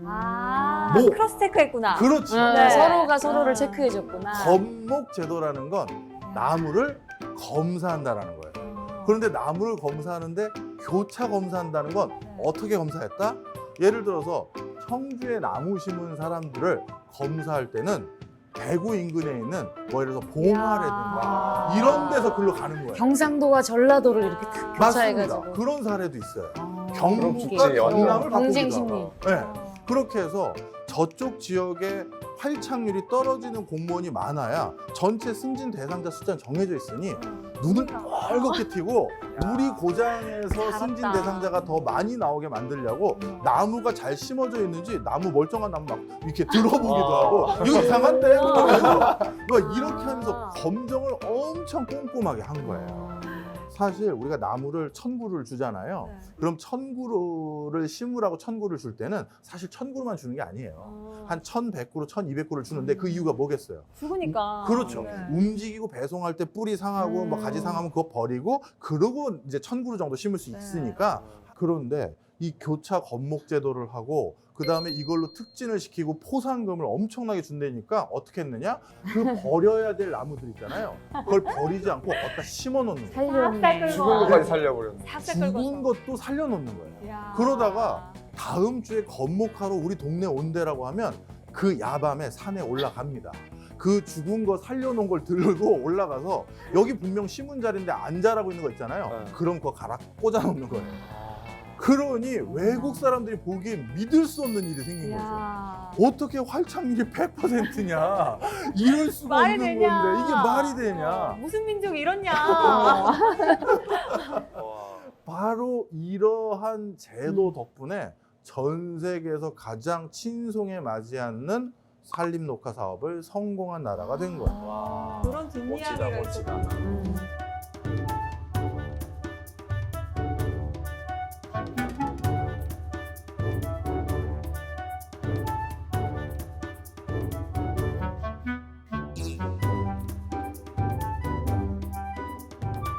아, 뭐. 크로스 체크 했구나. 그렇죠. 네. 서로가 서로를 아. 체크해줬구나. 건목 제도라는 건 나무를 검사한다라는 거예요. 그런데 나무를 검사하는데 교차 검사한다는 건 어떻게 검사했다? 예를 들어서 청주에 나무 심은 사람들을 검사할 때는 대구 인근에 있는 뭐 예를 들어서 봉화라든가 이런 데서 글로 가는 거예요. 경상도와 전라도를 이렇게 탁 맞습니다. 교차해가지고. 그런 사례도 있어요. 그럼 경북과 진짜 경남을 경쟁 바꾸기도 심리. 하고. 네. 그렇게 해서 저쪽 지역에 활착률이 떨어지는 공무원이 많아야 전체 승진 대상자 숫자는 정해져 있으니 눈을 빨갛게 튀고 우리 고장에서 잘한다. 승진 대상자가 더 많이 나오게 만들려고 나무가 잘 심어져 있는지 나무 멀쩡한 나무 막 이렇게 들어보기도 하고 이거 이상한데? 막 이렇게 하면서 검정을 엄청 꼼꼼하게 한 거예요. 사실 우리가 나무를 1000그루를 주잖아요. 그럼 1000그루를 심으라고 1000그루를 줄 때는 사실 1000그루만 주는 게 아니에요. 한 1100그루, 1200그루를 주는데 그 이유가 뭐겠어요? 죽으니까. 그렇죠. 네. 움직이고 배송할 때 뿌리 상하고 뭐 가지 상하면 그거 버리고 그러고 이제 1000그루 정도 심을 수 네. 있으니까. 그런데 이 교차 건목 제도를 하고 그 다음에 이걸로 특진을 시키고 포상금을 엄청나게 준다니까 어떻게 했느냐? 그 버려야 될 나무들 있잖아요. 그걸 버리지 않고 어디다 심어 놓는 거예요. 살려네. 죽은 것까지 살려버렸네. 삭삭 끌고 죽은 것도 살려놓는 거예요. 이야. 그러다가 다음 주에 건목하러 우리 동네 온대라고 하면 그 야밤에 산에 올라갑니다. 그 죽은 거 살려놓은 걸 들고 올라가서 여기 분명 심은 자리인데 안 자라고 있는 거 있잖아요. 네. 그럼 그거 갈아 꽂아 놓는 거예요. 그러니 외국 사람들이 보기에 믿을 수 없는 일이 생긴 거죠. 이야. 어떻게 활착률이 100%냐? 이럴 수가 말이 없는 되냐? 건데 이게 말이 되냐? 무슨 민족이 이렇냐? 와. 바로 이러한 제도 덕분에 전 세계에서 가장 친송에 맞지 않는 산림 녹화 사업을 성공한 나라가 된 거예요. 와. 그런 뒷이야기가 멋지다, 멋지다. 있었구나.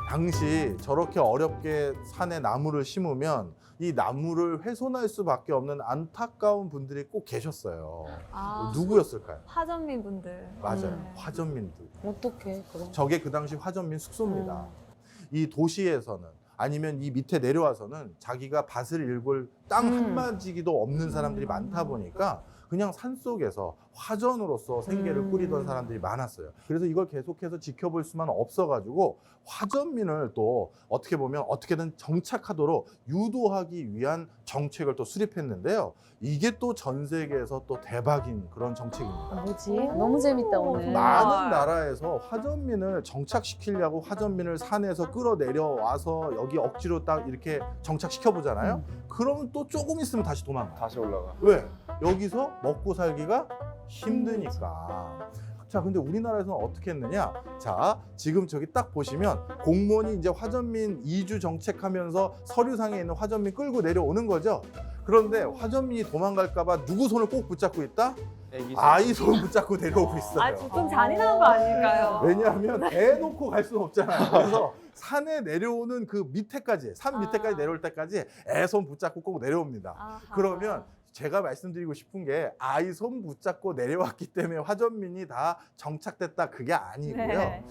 당시 저렇게 어렵게 산에 나무를 심으면 이 나무를 훼손할 수밖에 없는 안타까운 분들이 꼭 계셨어요. 아, 누구였을까요? 화전민 분들. 맞아요. 화전민들. 어떡해 그럼. 저게 그 당시 화전민 숙소입니다. 음. 이 도시에서는 아니면 이 밑에 내려와서는 자기가 밭을 일굴 땅 한마디기도 없는 사람들이 많다 보니까 그냥 산속에서 화전으로서 생계를 꾸리던 사람들이 많았어요. 그래서 이걸 계속해서 지켜볼 수만 없어가지고 화전민을 또 어떻게 보면 어떻게든 정착하도록 유도하기 위한 정책을 또 수립했는데요. 이게 또 전 세계에서 또 대박인 그런 정책입니다. 뭐지? 너무 재밌다 오늘. 정말. 많은 나라에서 화전민을 정착시키려고 화전민을 산에서 끌어내려 와서 여기 억지로 딱 이렇게 정착시켜 보잖아요. 그러면 또 조금 있으면 다시 도망가요. 다시 올라가. 왜? 여기서 먹고 살기가 힘드니까. 자, 근데 우리나라에서는 어떻게 했느냐? 자, 지금 저기 딱 보시면 공무원이 이제 화전민 이주 정책하면서 서류상에 있는 화전민 끌고 내려오는 거죠. 그런데 화전민이 도망갈까봐 누구 손을 꼭 붙잡고 있다? 애기 아이 손 붙잡고 내려오고 있어요. 아, 좀 잔인한 거 아닐까요? 왜냐하면 애 놓고 갈 수는 없잖아요. 그래서 산에 내려오는 그 밑에까지, 산 밑에까지 내려올 때까지 애 손 붙잡고 꼭 내려옵니다. 아하. 그러면 제가 말씀드리고 싶은 게 아이 손 붙잡고 내려왔기 때문에 화전민이 다 정착됐다 그게 아니고요. 네.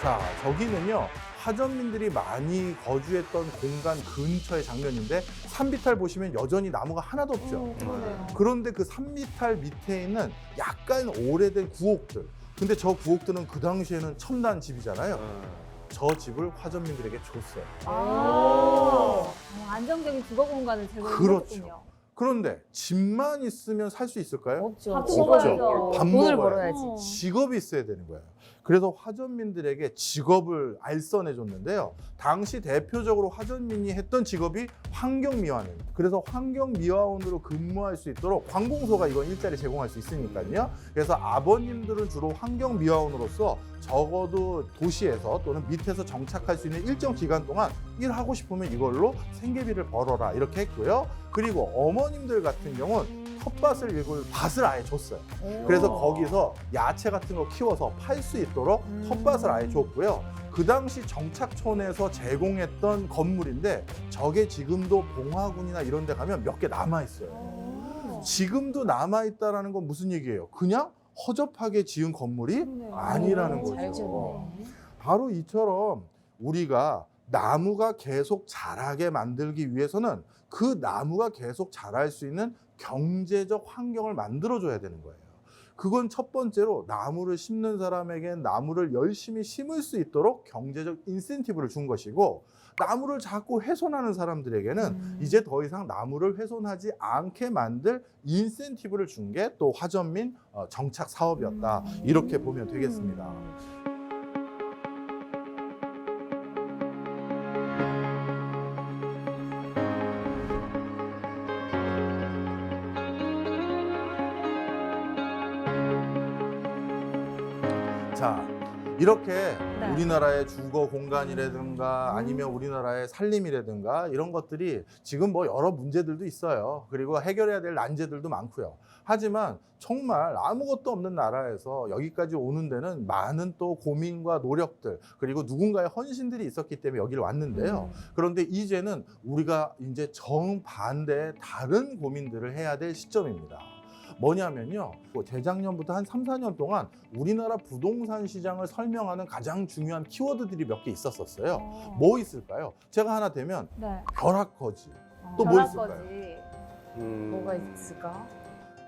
자, 저기는요. 화전민들이 많이 거주했던 공간 근처의 장면인데 산비탈 보시면 여전히 나무가 하나도 없죠. 그러네요. 그런데 그 산비탈 밑에 있는 약간 오래된 구옥들. 근데 저 구옥들은 그 당시에는 첨단 집이잖아요. 저 집을 화전민들에게 줬어요. 안정적인 주거 공간을 제공했군요. 그렇죠. 그런데 집만 있으면 살 수 있을까요? 없죠. 밥 직업을 먹어야죠. 밥 돈을 먹어야죠. 벌어야지. 어. 직업이 있어야 되는 거예요. 그래서 화전민들에게 직업을 알선해 줬는데요. 당시 대표적으로 화전민이 했던 직업이 환경미화원입니다. 그래서 환경미화원으로 근무할 수 있도록 관공서가 이건 일자리 제공할 수 있으니까요. 그래서 아버님들은 주로 환경미화원으로서 적어도 도시에서 또는 밑에서 정착할 수 있는 일정 기간 동안 일하고 싶으면 이걸로 생계비를 벌어라 이렇게 했고요. 그리고 어머님들 같은 경우는 텃밭을 일굴 밭을 아예 줬어요. 그래서 거기서 야채 같은 거 키워서 팔 수 있도록 텃밭을 아예 줬고요. 그 당시 정착촌에서 제공했던 건물인데 저게 지금도 봉화군이나 이런 데 가면 몇 개 남아있어요. 지금도 남아있다는 건 무슨 얘기예요? 그냥 허접하게 지은 건물이 그러네요. 아니라는 잘 거죠. 지었네. 바로 이처럼 우리가 나무가 계속 자라게 만들기 위해서는 그 나무가 계속 자랄 수 있는 경제적 환경을 만들어줘야 되는 거예요. 그건 첫 번째로 나무를 심는 사람에겐 나무를 열심히 심을 수 있도록 경제적 인센티브를 준 것이고 나무를 자꾸 훼손하는 사람들에게는 이제 더 이상 나무를 훼손하지 않게 만들 인센티브를 준 게 또 화전민 정착 사업이었다. 이렇게 보면 되겠습니다. 자, 이렇게 네. 우리나라의 주거 공간이라든가 아니면 우리나라의 살림이라든가 이런 것들이 지금 뭐 여러 문제들도 있어요. 그리고 해결해야 될 난제들도 많고요. 하지만 정말 아무것도 없는 나라에서 여기까지 오는 데는 많은 또 고민과 노력들 그리고 누군가의 헌신들이 있었기 때문에 여기를 왔는데요. 그런데 이제는 우리가 이제 정반대의 다른 고민들을 해야 될 시점입니다. 뭐냐면요. 재작년부터 한 3, 4년 동안 우리나라 부동산 시장을 설명하는 가장 중요한 키워드들이 몇 개 있었어요. 뭐 있을까요? 제가 하나 되면 네. 벼락거지. 또 뭐 있을까요? 벼락거지. 뭐가 있을까?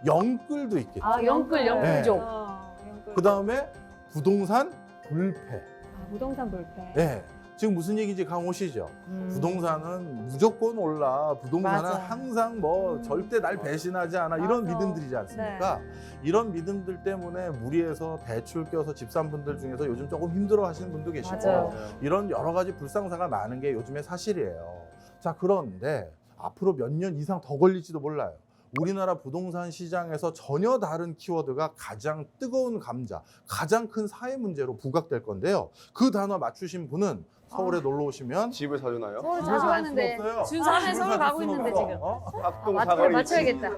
영끌도 있겠죠. 아, 영끌, 영끌족. 영끌. 그 다음에 부동산 불패. 부동산 불패. 네. 지금 무슨 얘기인지 감 오시죠? 부동산은 무조건 올라. 부동산은 맞아. 항상 뭐 절대 날 배신하지 않아. 이런 맞아. 믿음들이지 않습니까? 이런 믿음들 때문에 무리해서 대출 껴서 집 산 분들 중에서 요즘 조금 힘들어 하시는 분도 계시고 맞아요. 이런 여러 가지 불상사가 많은 게 요즘의 사실이에요. 자, 그런데 앞으로 몇 년 이상 더 걸릴지도 몰라요. 우리나라 부동산 시장에서 전혀 다른 키워드가 가장 뜨거운 감자, 가장 큰 사회 문제로 부각될 건데요. 그 단어 맞추신 분은 서울에 놀러 오시면 집을 사주나요? 서울 집을 자주 살 가는데 수는 없어요. 주 3회 집을 서울 살 가고 수는 있는데 없어. 지금. 합동 맞, 사거리. 맞춰야겠다.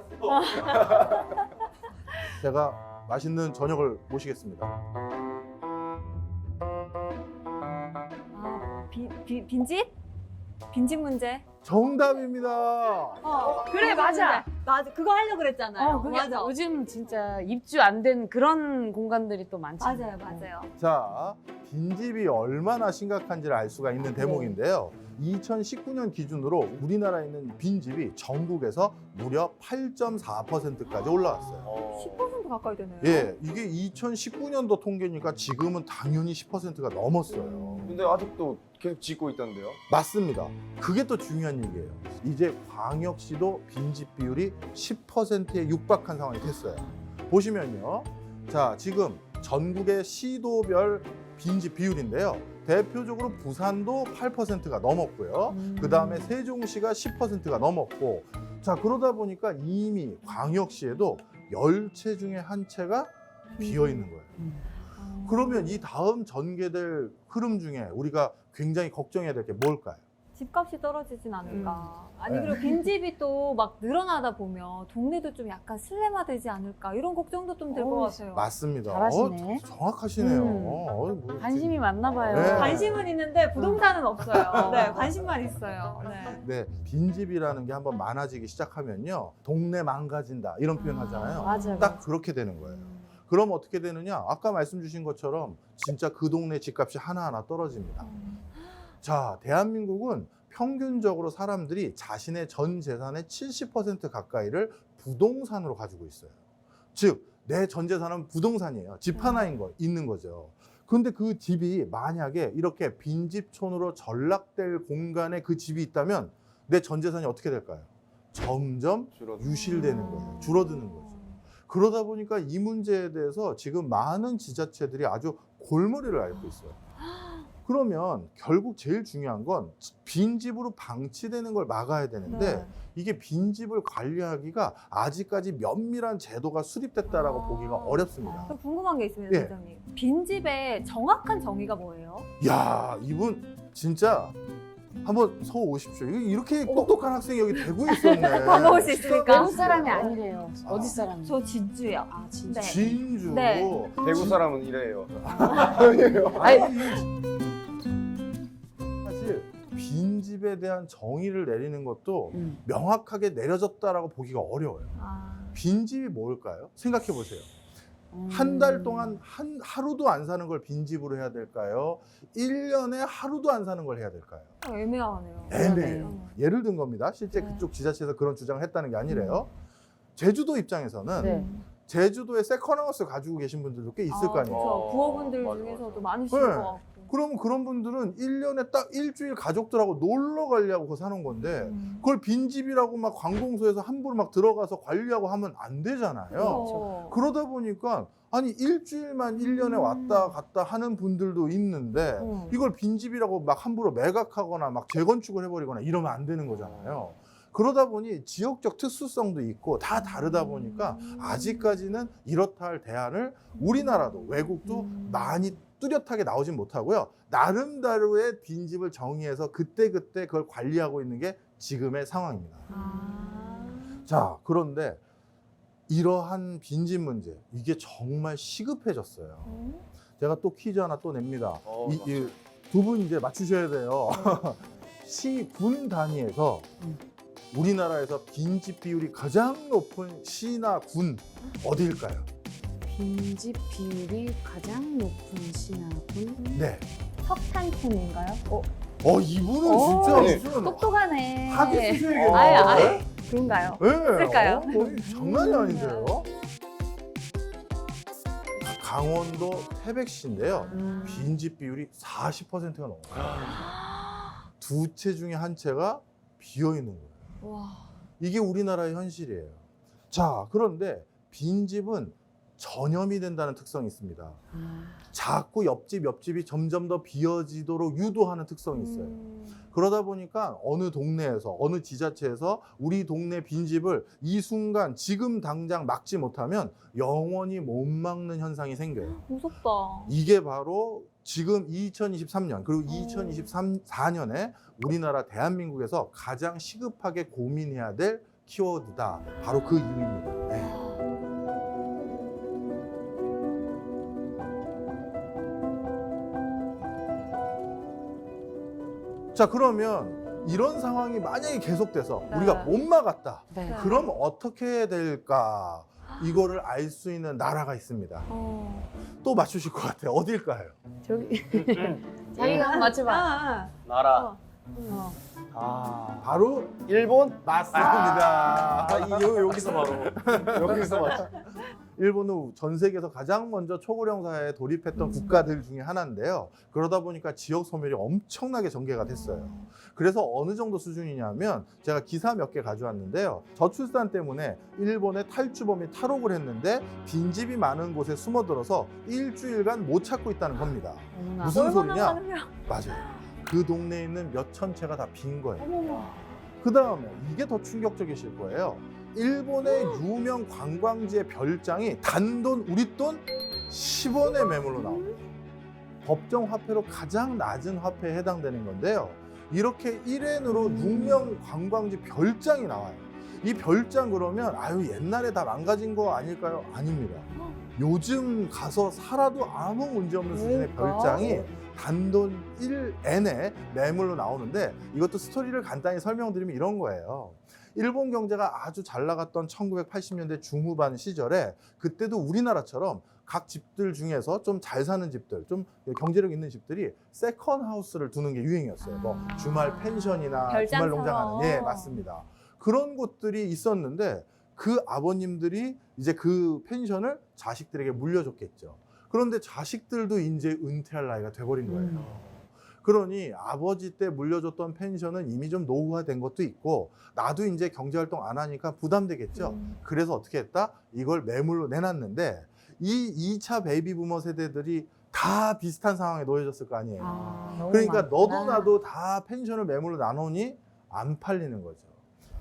제가 맛있는 저녁을 모시겠습니다. 빈집? 빈집 문제? 정답입니다. 그래, 맞아. 맞아. 그거 하려고 그랬잖아요. 그게 맞아. 요즘 진짜 입주 안 된 그런 공간들이 또 많잖아요. 맞아요. 자, 빈집이 얼마나 심각한지를 알 수가 있는 대목인데요. 2019년 기준으로 우리나라에 있는 빈집이 전국에서 무려 8.4%까지 올라왔어요. 10% 가까이 되네요. 예, 이게 2019년도 통계니까 지금은 당연히 10%가 넘었어요. 근데 아직도 계속 짓고 있던데요? 맞습니다. 그게 또 중요한 얘기예요. 이제 광역시도 빈집 비율이 10%에 육박한 상황이 됐어요. 보시면요. 자, 지금 전국의 시도별 빈집 비율인데요. 대표적으로 부산도 8%가 넘었고요. 그 다음에 세종시가 10%가 넘었고, 자, 그러다 보니까 이미 광역시에도 10채 중에 한 채가 비어 있는 거예요. 그러면 이 다음 전개될 흐름 중에 우리가 굉장히 걱정해야 될 게 뭘까요? 집값이 떨어지진 않을까. 아니, 네. 그리고 빈집이 또 막 늘어나다 보면 동네도 좀 약간 슬림화되지 않을까. 이런 걱정도 좀 될 것 같아요. 맞습니다. 잘하시네. 정확하시네요. 음. 관심이 많나 봐요. 네. 관심은 있는데 부동산은 없어요. 네, 관심만 있어요. 네. 네, 빈집이라는 게 한번 많아지기 시작하면요. 동네 망가진다. 이런 표현 하잖아요. 맞아요. 딱 그렇게 되는 거예요. 그럼 어떻게 되느냐? 아까 말씀 주신 것처럼 진짜 그 동네 집값이 하나하나 떨어집니다. 자, 대한민국은 평균적으로 사람들이 자신의 전 재산의 70% 가까이를 부동산으로 가지고 있어요. 즉, 내 전 재산은 부동산이에요. 집 하나인 거, 있는 거죠. 근데 그 집이 만약에 이렇게 빈집촌으로 전락될 공간에 그 집이 있다면 내 전 재산이 어떻게 될까요? 점점 유실되는 거예요. 줄어드는 거죠. 그러다 보니까 이 문제에 대해서 지금 많은 지자체들이 아주 골머리를 앓고 있어요. 그러면 결국 제일 중요한 건 빈집으로 방치되는 걸 막아야 되는데 이게 빈집을 관리하기가 아직까지 면밀한 제도가 수립됐다라고 보기가 어렵습니다. 저 궁금한 게 있습니다, 예. 대장님. 빈집의 정확한 정의가 뭐예요? 야, 이분 진짜 한번 서 오십시오. 이렇게 똑똑한 학생이 여기 대구에 있었네. 밥 먹을 수 있습니까? 외국 사람이 아니래요. 어디 사람이? 저 진주요. 아, 진짜. 네. 진주. 네. 대구 사람은 이래요. 아니, 사실 빈집에 대한 정의를 내리는 것도 명확하게 내려졌다라고 보기가 어려워요. 빈집이 뭘까요? 생각해 보세요. 한 달 동안 하루도 안 사는 걸 빈집으로 해야 될까요? 1년에 하루도 안 사는 걸 해야 될까요? 애매하네요. 애매해요. 예를 든 겁니다. 실제 네. 그쪽 지자체에서 그런 주장을 했다는 게 아니래요. 제주도 입장에서는 네. 제주도에 세컨하우스 가지고 계신 분들도 꽤 있을 거 아니에요. 그렇죠. 부업분들 맞아, 중에서도 맞아. 많으실 네. 것 같고. 그러면 그런 분들은 1년에 딱 일주일 가족들하고 놀러 가려고 그거 사는 건데 그걸 빈집이라고 막 관공서에서 함부로 막 들어가서 관리하고 하면 안 되잖아요. 그렇죠. 그러다 보니까 아니 일주일만 1년에 왔다 갔다 하는 분들도 있는데 이걸 빈집이라고 막 함부로 매각하거나 막 재건축을 해버리거나 이러면 안 되는 거잖아요. 그러다 보니 지역적 특수성도 있고 다 다르다 보니까 아직까지는 이렇다 할 대안을 우리나라도 외국도 많이 뚜렷하게 나오진 못하고요. 나름대로의 빈집을 정의해서 그때그때 그걸 관리하고 있는 게 지금의 상황입니다. 자, 그런데 이러한 빈집 문제, 이게 정말 시급해졌어요. 제가 또 퀴즈 하나 또 냅니다. 두 분 이제 맞추셔야 돼요. 시, 군 단위에서 우리나라에서 빈집 비율이 가장 높은 시나 군 어디일까요? 빈집 비율이 가장 높은 시나 군? 네. 석탄군인가요? 이분은 오, 진짜 네. 무슨 똑똑하네. 학위 쓰셔야겠네요. 아예 그런가요? 네. 쓸까요? 거의 장난이 아닌데요. 강원도 태백시인데요. 빈집 비율이 40%가 넘어요. 두 채 중에 한 채가 비어 있는 거예요. 와. 이게 우리나라의 현실이에요. 자, 그런데 빈집은 전염이 된다는 특성이 있습니다. 자꾸 옆집이 점점 더 비어지도록 유도하는 특성이 있어요. 그러다 보니까 어느 동네에서, 어느 지자체에서 우리 동네 빈집을 이 순간 지금 당장 막지 못하면 영원히 못 막는 현상이 생겨요. 무섭다. 이게 바로 지금 2023년 그리고 2024년에 우리나라 대한민국에서 가장 시급하게 고민해야 될 키워드다. 바로 그 이유입니다. 네. 자, 그러면 이런 상황이 만약에 계속돼서 네. 우리가 못 막았다. 네. 그럼 어떻게 될까? 이거를 알 수 있는 나라가 있습니다. 또 맞추실 것 같아요. 어딜까요? 저기 자기가 한번 맞춰봐. 나라. 바로 일본? 맞습니다. 여기서 바로. 여기서 맞 일본은 전 세계에서 가장 먼저 초고령 사회에 돌입했던 국가들 중에 하나인데요. 그러다 보니까 지역 소멸이 엄청나게 전개가 됐어요. 그래서 어느 정도 수준이냐면 제가 기사 몇 개 가져왔는데요. 저출산 때문에 일본의 탈주범이 탈옥을 했는데 빈집이 많은 곳에 숨어들어서 일주일간 못 찾고 있다는 겁니다. 무슨 소리냐? 맞아요. 그 동네에 있는 몇천 채가 다 빈 거예요. 그 다음에 이게 더 충격적이실 거예요. 일본의 유명 관광지의 별장이 단돈 우리 돈 10원의 매물로 나옵니다. 법정 화폐로 가장 낮은 화폐에 해당되는 건데요. 이렇게 1엔으로 유명 관광지 별장이 나와요. 이 별장 그러면 아유 옛날에 다 망가진 거 아닐까요? 아닙니다. 요즘 가서 살아도 아무 문제 없는 수준의 별장이 단돈 1엔에 매물로 나오는데 이것도 스토리를 간단히 설명드리면 이런 거예요. 일본 경제가 아주 잘 나갔던 1980년대 중후반 시절에 그때도 우리나라처럼 각 집들 중에서 좀 잘 사는 집들, 좀 경제력 있는 집들이 세컨 하우스를 두는 게 유행이었어요. 뭐 주말 펜션이나 주말 농장하는. 예, 맞습니다. 그런 곳들이 있었는데 그 아버님들이 이제 그 펜션을 자식들에게 물려줬겠죠. 그런데 자식들도 이제 은퇴할 나이가 돼버린 거예요. 그러니 아버지 때 물려줬던 펜션은 이미 좀 노후화된 것도 있고 나도 이제 경제활동 안 하니까 부담되겠죠. 그래서 어떻게 했다? 이걸 매물로 내놨는데 이 2차 베이비부머 세대들이 다 비슷한 상황에 놓여졌을 거 아니에요. 그러니까 너도 나도 다 펜션을 매물로 나누니 안 팔리는 거죠.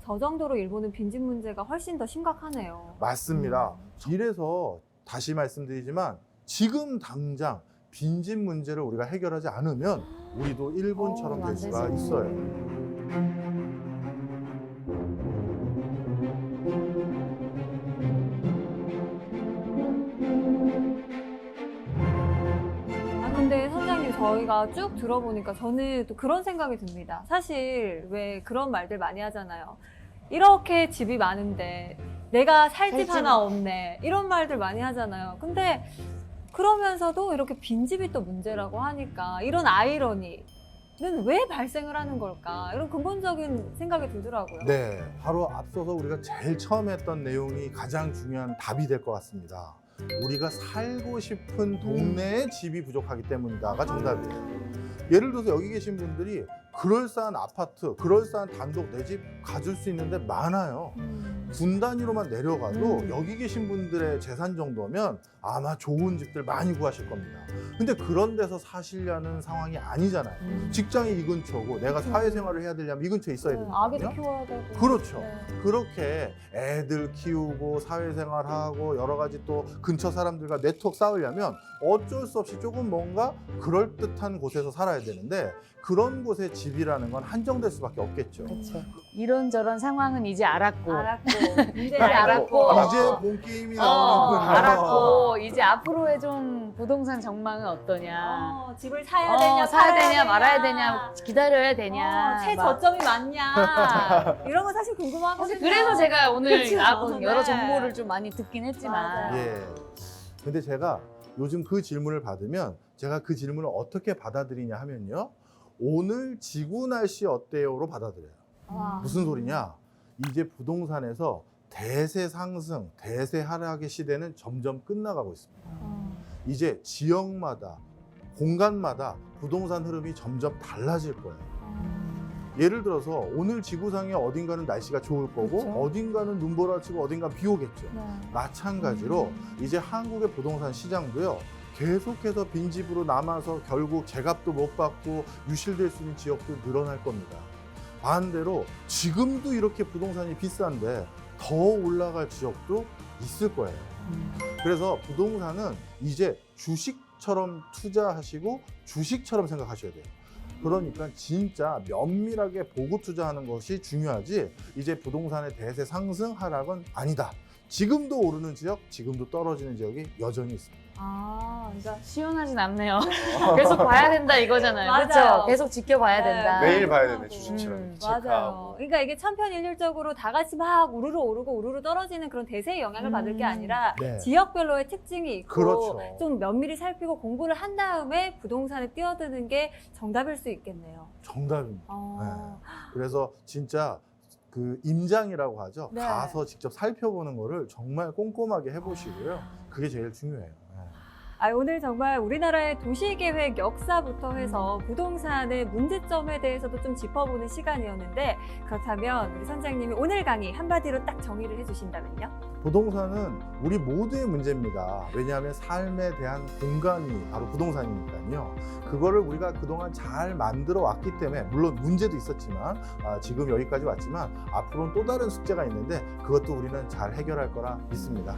저 정도로 일본은 빈집 문제가 훨씬 더 심각하네요. 맞습니다. 이래서 다시 말씀드리지만 지금 당장 빈집 문제를 우리가 해결하지 않으면 우리도 일본처럼 될 수가 있어요. 근데 선생님 저희가 쭉 들어보니까 저는 또 그런 생각이 듭니다. 사실 왜 그런 말들 많이 하잖아요. 이렇게 집이 많은데 내가 살 집 하나 없네. 이런 말들 많이 하잖아요. 근데 그러면서도 이렇게 빈집이 또 문제라고 하니까 이런 아이러니는 왜 발생을 하는 걸까? 이런 근본적인 생각이 들더라고요. 네, 바로 앞서서 우리가 제일 처음 했던 내용이 가장 중요한 답이 될 것 같습니다. 우리가 살고 싶은 동네에 집이 부족하기 때문이다가 정답이에요. 예를 들어서 여기 계신 분들이 그럴싸한 아파트, 그럴싸한 단독 내 집 가질 수 있는데 많아요. 군 단위로만 내려가도 여기 계신 분들의 재산 정도면 아마 좋은 집들 많이 구하실 겁니다. 근데 그런 데서 사시려는 상황이 아니잖아요. 직장이 이 근처고 내가 사회생활을 해야 되려면 이 근처에 있어야 아기도 되거든요. 키워야 되고. 그렇죠. 네. 그렇게 애들 키우고 사회생활하고 여러 가지 또 근처 사람들과 네트워크 쌓으려면 어쩔 수 없이 조금 뭔가 그럴듯한 곳에서 살아야 되는데 그런 곳에 집이라는 건 한정될 수밖에 없겠죠. 그렇죠. 이런저런 상황은 이제 알았고. 알았고 문제 이제 알았고. 이제 본 게임이 나오는군요. 알았고 이제 앞으로의 좀 부동산 전망은 어떠냐. 집을 사야 되냐, 사야 팔아야 되냐, 말아야 되냐, 기다려야 되냐. 최저점이 맞냐 이런 거 사실 궁금하거든요. 그래서 제가 오늘 그쵸? 여러 네. 정보를 좀 많이 듣긴 했지만. 맞아요. 예. 근데 제가 요즘 그 질문을 받으면 제가 그 질문을 어떻게 받아들이냐 하면요. 오늘 지구 날씨 어때요로 받아들여요. 와. 무슨 소리냐? 이제 부동산에서 대세 상승, 대세 하락의 시대는 점점 끝나가고 있습니다. 이제 지역마다, 공간마다 부동산 흐름이 점점 달라질 거예요. 예를 들어서 오늘 지구상에 어딘가는 날씨가 좋을 거고 그렇죠. 어딘가는 눈보라치고 어딘가는 비 오겠죠. 네. 마찬가지로 이제 한국의 부동산 시장도요. 계속해서 빈집으로 남아서 결국 제값도 못 받고 유실될 수 있는 지역도 늘어날 겁니다. 반대로 지금도 이렇게 부동산이 비싼데 더 올라갈 지역도 있을 거예요. 그래서 부동산은 이제 주식처럼 투자하시고 주식처럼 생각하셔야 돼요. 그러니까 진짜 면밀하게 보고 투자하는 것이 중요하지 이제 부동산의 대세 상승 하락은 아니다. 지금도 오르는 지역, 지금도 떨어지는 지역이 여전히 있습니다. 그러니까 시원하진 않네요. 계속 봐야 된다 이거잖아요. 맞아요. 그렇죠? 계속 지켜봐야 네, 된다. 매일 봐야 되네 음. 주식처럼. 맞아요. 체크하고. 그러니까 이게 천편일률적으로 다 같이 막 우르르 오르고 우르르 떨어지는 그런 대세의 영향을 받을 게 아니라 네. 지역별로의 특징이 있고 그렇죠. 좀 면밀히 살피고 공부를 한 다음에 부동산에 뛰어드는 게 정답일 수 있겠네요. 정답입니다. 어. 그래서 진짜 그 임장이라고 하죠. 네. 가서 직접 살펴보는 거를 정말 꼼꼼하게 해보시고요. 그게 제일 중요해요. 오늘 정말 우리나라의 도시계획 역사부터 해서 부동산의 문제점에 대해서도 좀 짚어보는 시간이었는데 그렇다면 우리 선장님이 오늘 강의 한마디로 딱 정의를 해주신다면요? 부동산은 우리 모두의 문제입니다. 왜냐하면 삶에 대한 공간이 바로 부동산이니까요. 그거를 우리가 그동안 잘 만들어 왔기 때문에 물론 문제도 있었지만 지금 여기까지 왔지만 앞으로는 또 다른 숙제가 있는데 그것도 우리는 잘 해결할 거라 믿습니다.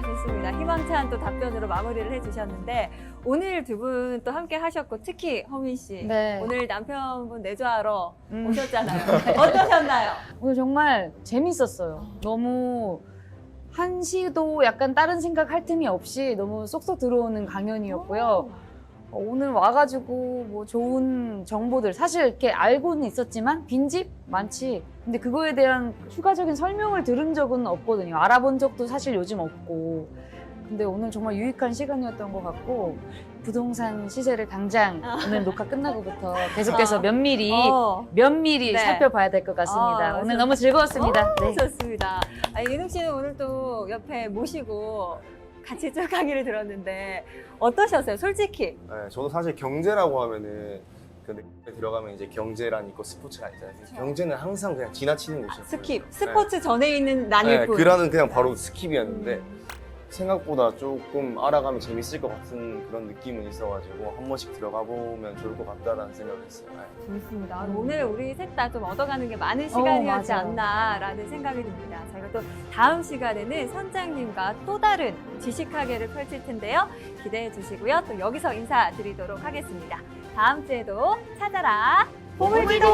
좋습니다. 희망찬 또 답변으로 마무리를 해주셨는데 오늘 두 분 또 함께 하셨고 특히 허민 씨 네. 오늘 남편분 내조하러 음. 오셨잖아요. 어떠셨나요? 오늘 정말 재밌었어요. 너무 한시도 약간 다른 생각할 틈이 없이 너무 쏙쏙 들어오는 강연이었고요. 오늘 와가지고 뭐 좋은 정보들 사실 이렇게 알고는 있었지만 빈집 많지. 근데 그거에 대한 추가적인 설명을 들은 적은 없거든요. 알아본 적도 사실 요즘 없고. 근데 오늘 정말 유익한 시간이었던 것 같고 부동산 시세를 당장 오늘 녹화 끝나고부터 계속해서 면밀히 네. 살펴봐야 될 것 같습니다. 오늘 저- 너무 즐거웠습니다. 네. 좋습니다. 예능 씨는 오늘 또 옆에 모시고 같이 쭉 강의를 들었는데 어떠셨어요? 솔직히. 네, 저도 사실 경제라고 하면은 그 들어가면 이제 경제란 있고 스포츠가 있잖아요. 그렇죠. 경제는 항상 그냥 지나치는 곳이었어요. 스킵. 스포츠 전에 있는 네, 난일 뿐. 그라는 그냥 바로 스킵이었는데 생각보다 조금 알아가면 재밌을 것 같은 그런 느낌은 있어가지고 한 번씩 들어가 보면 좋을 것 같다라는 생각을 했어요. 네. 좋습니다. 오늘 우리 셋 다 좀 얻어가는 게 많은 시간이었지 맞아요. 않나라는 생각이 듭니다. 저희가 또 다음 시간에는 선장님과 또 다른 지식하게를 펼칠 텐데요. 기대해 주시고요. 또 여기서 인사드리도록 하겠습니다. 다음 주에도 찾아라 보물지도!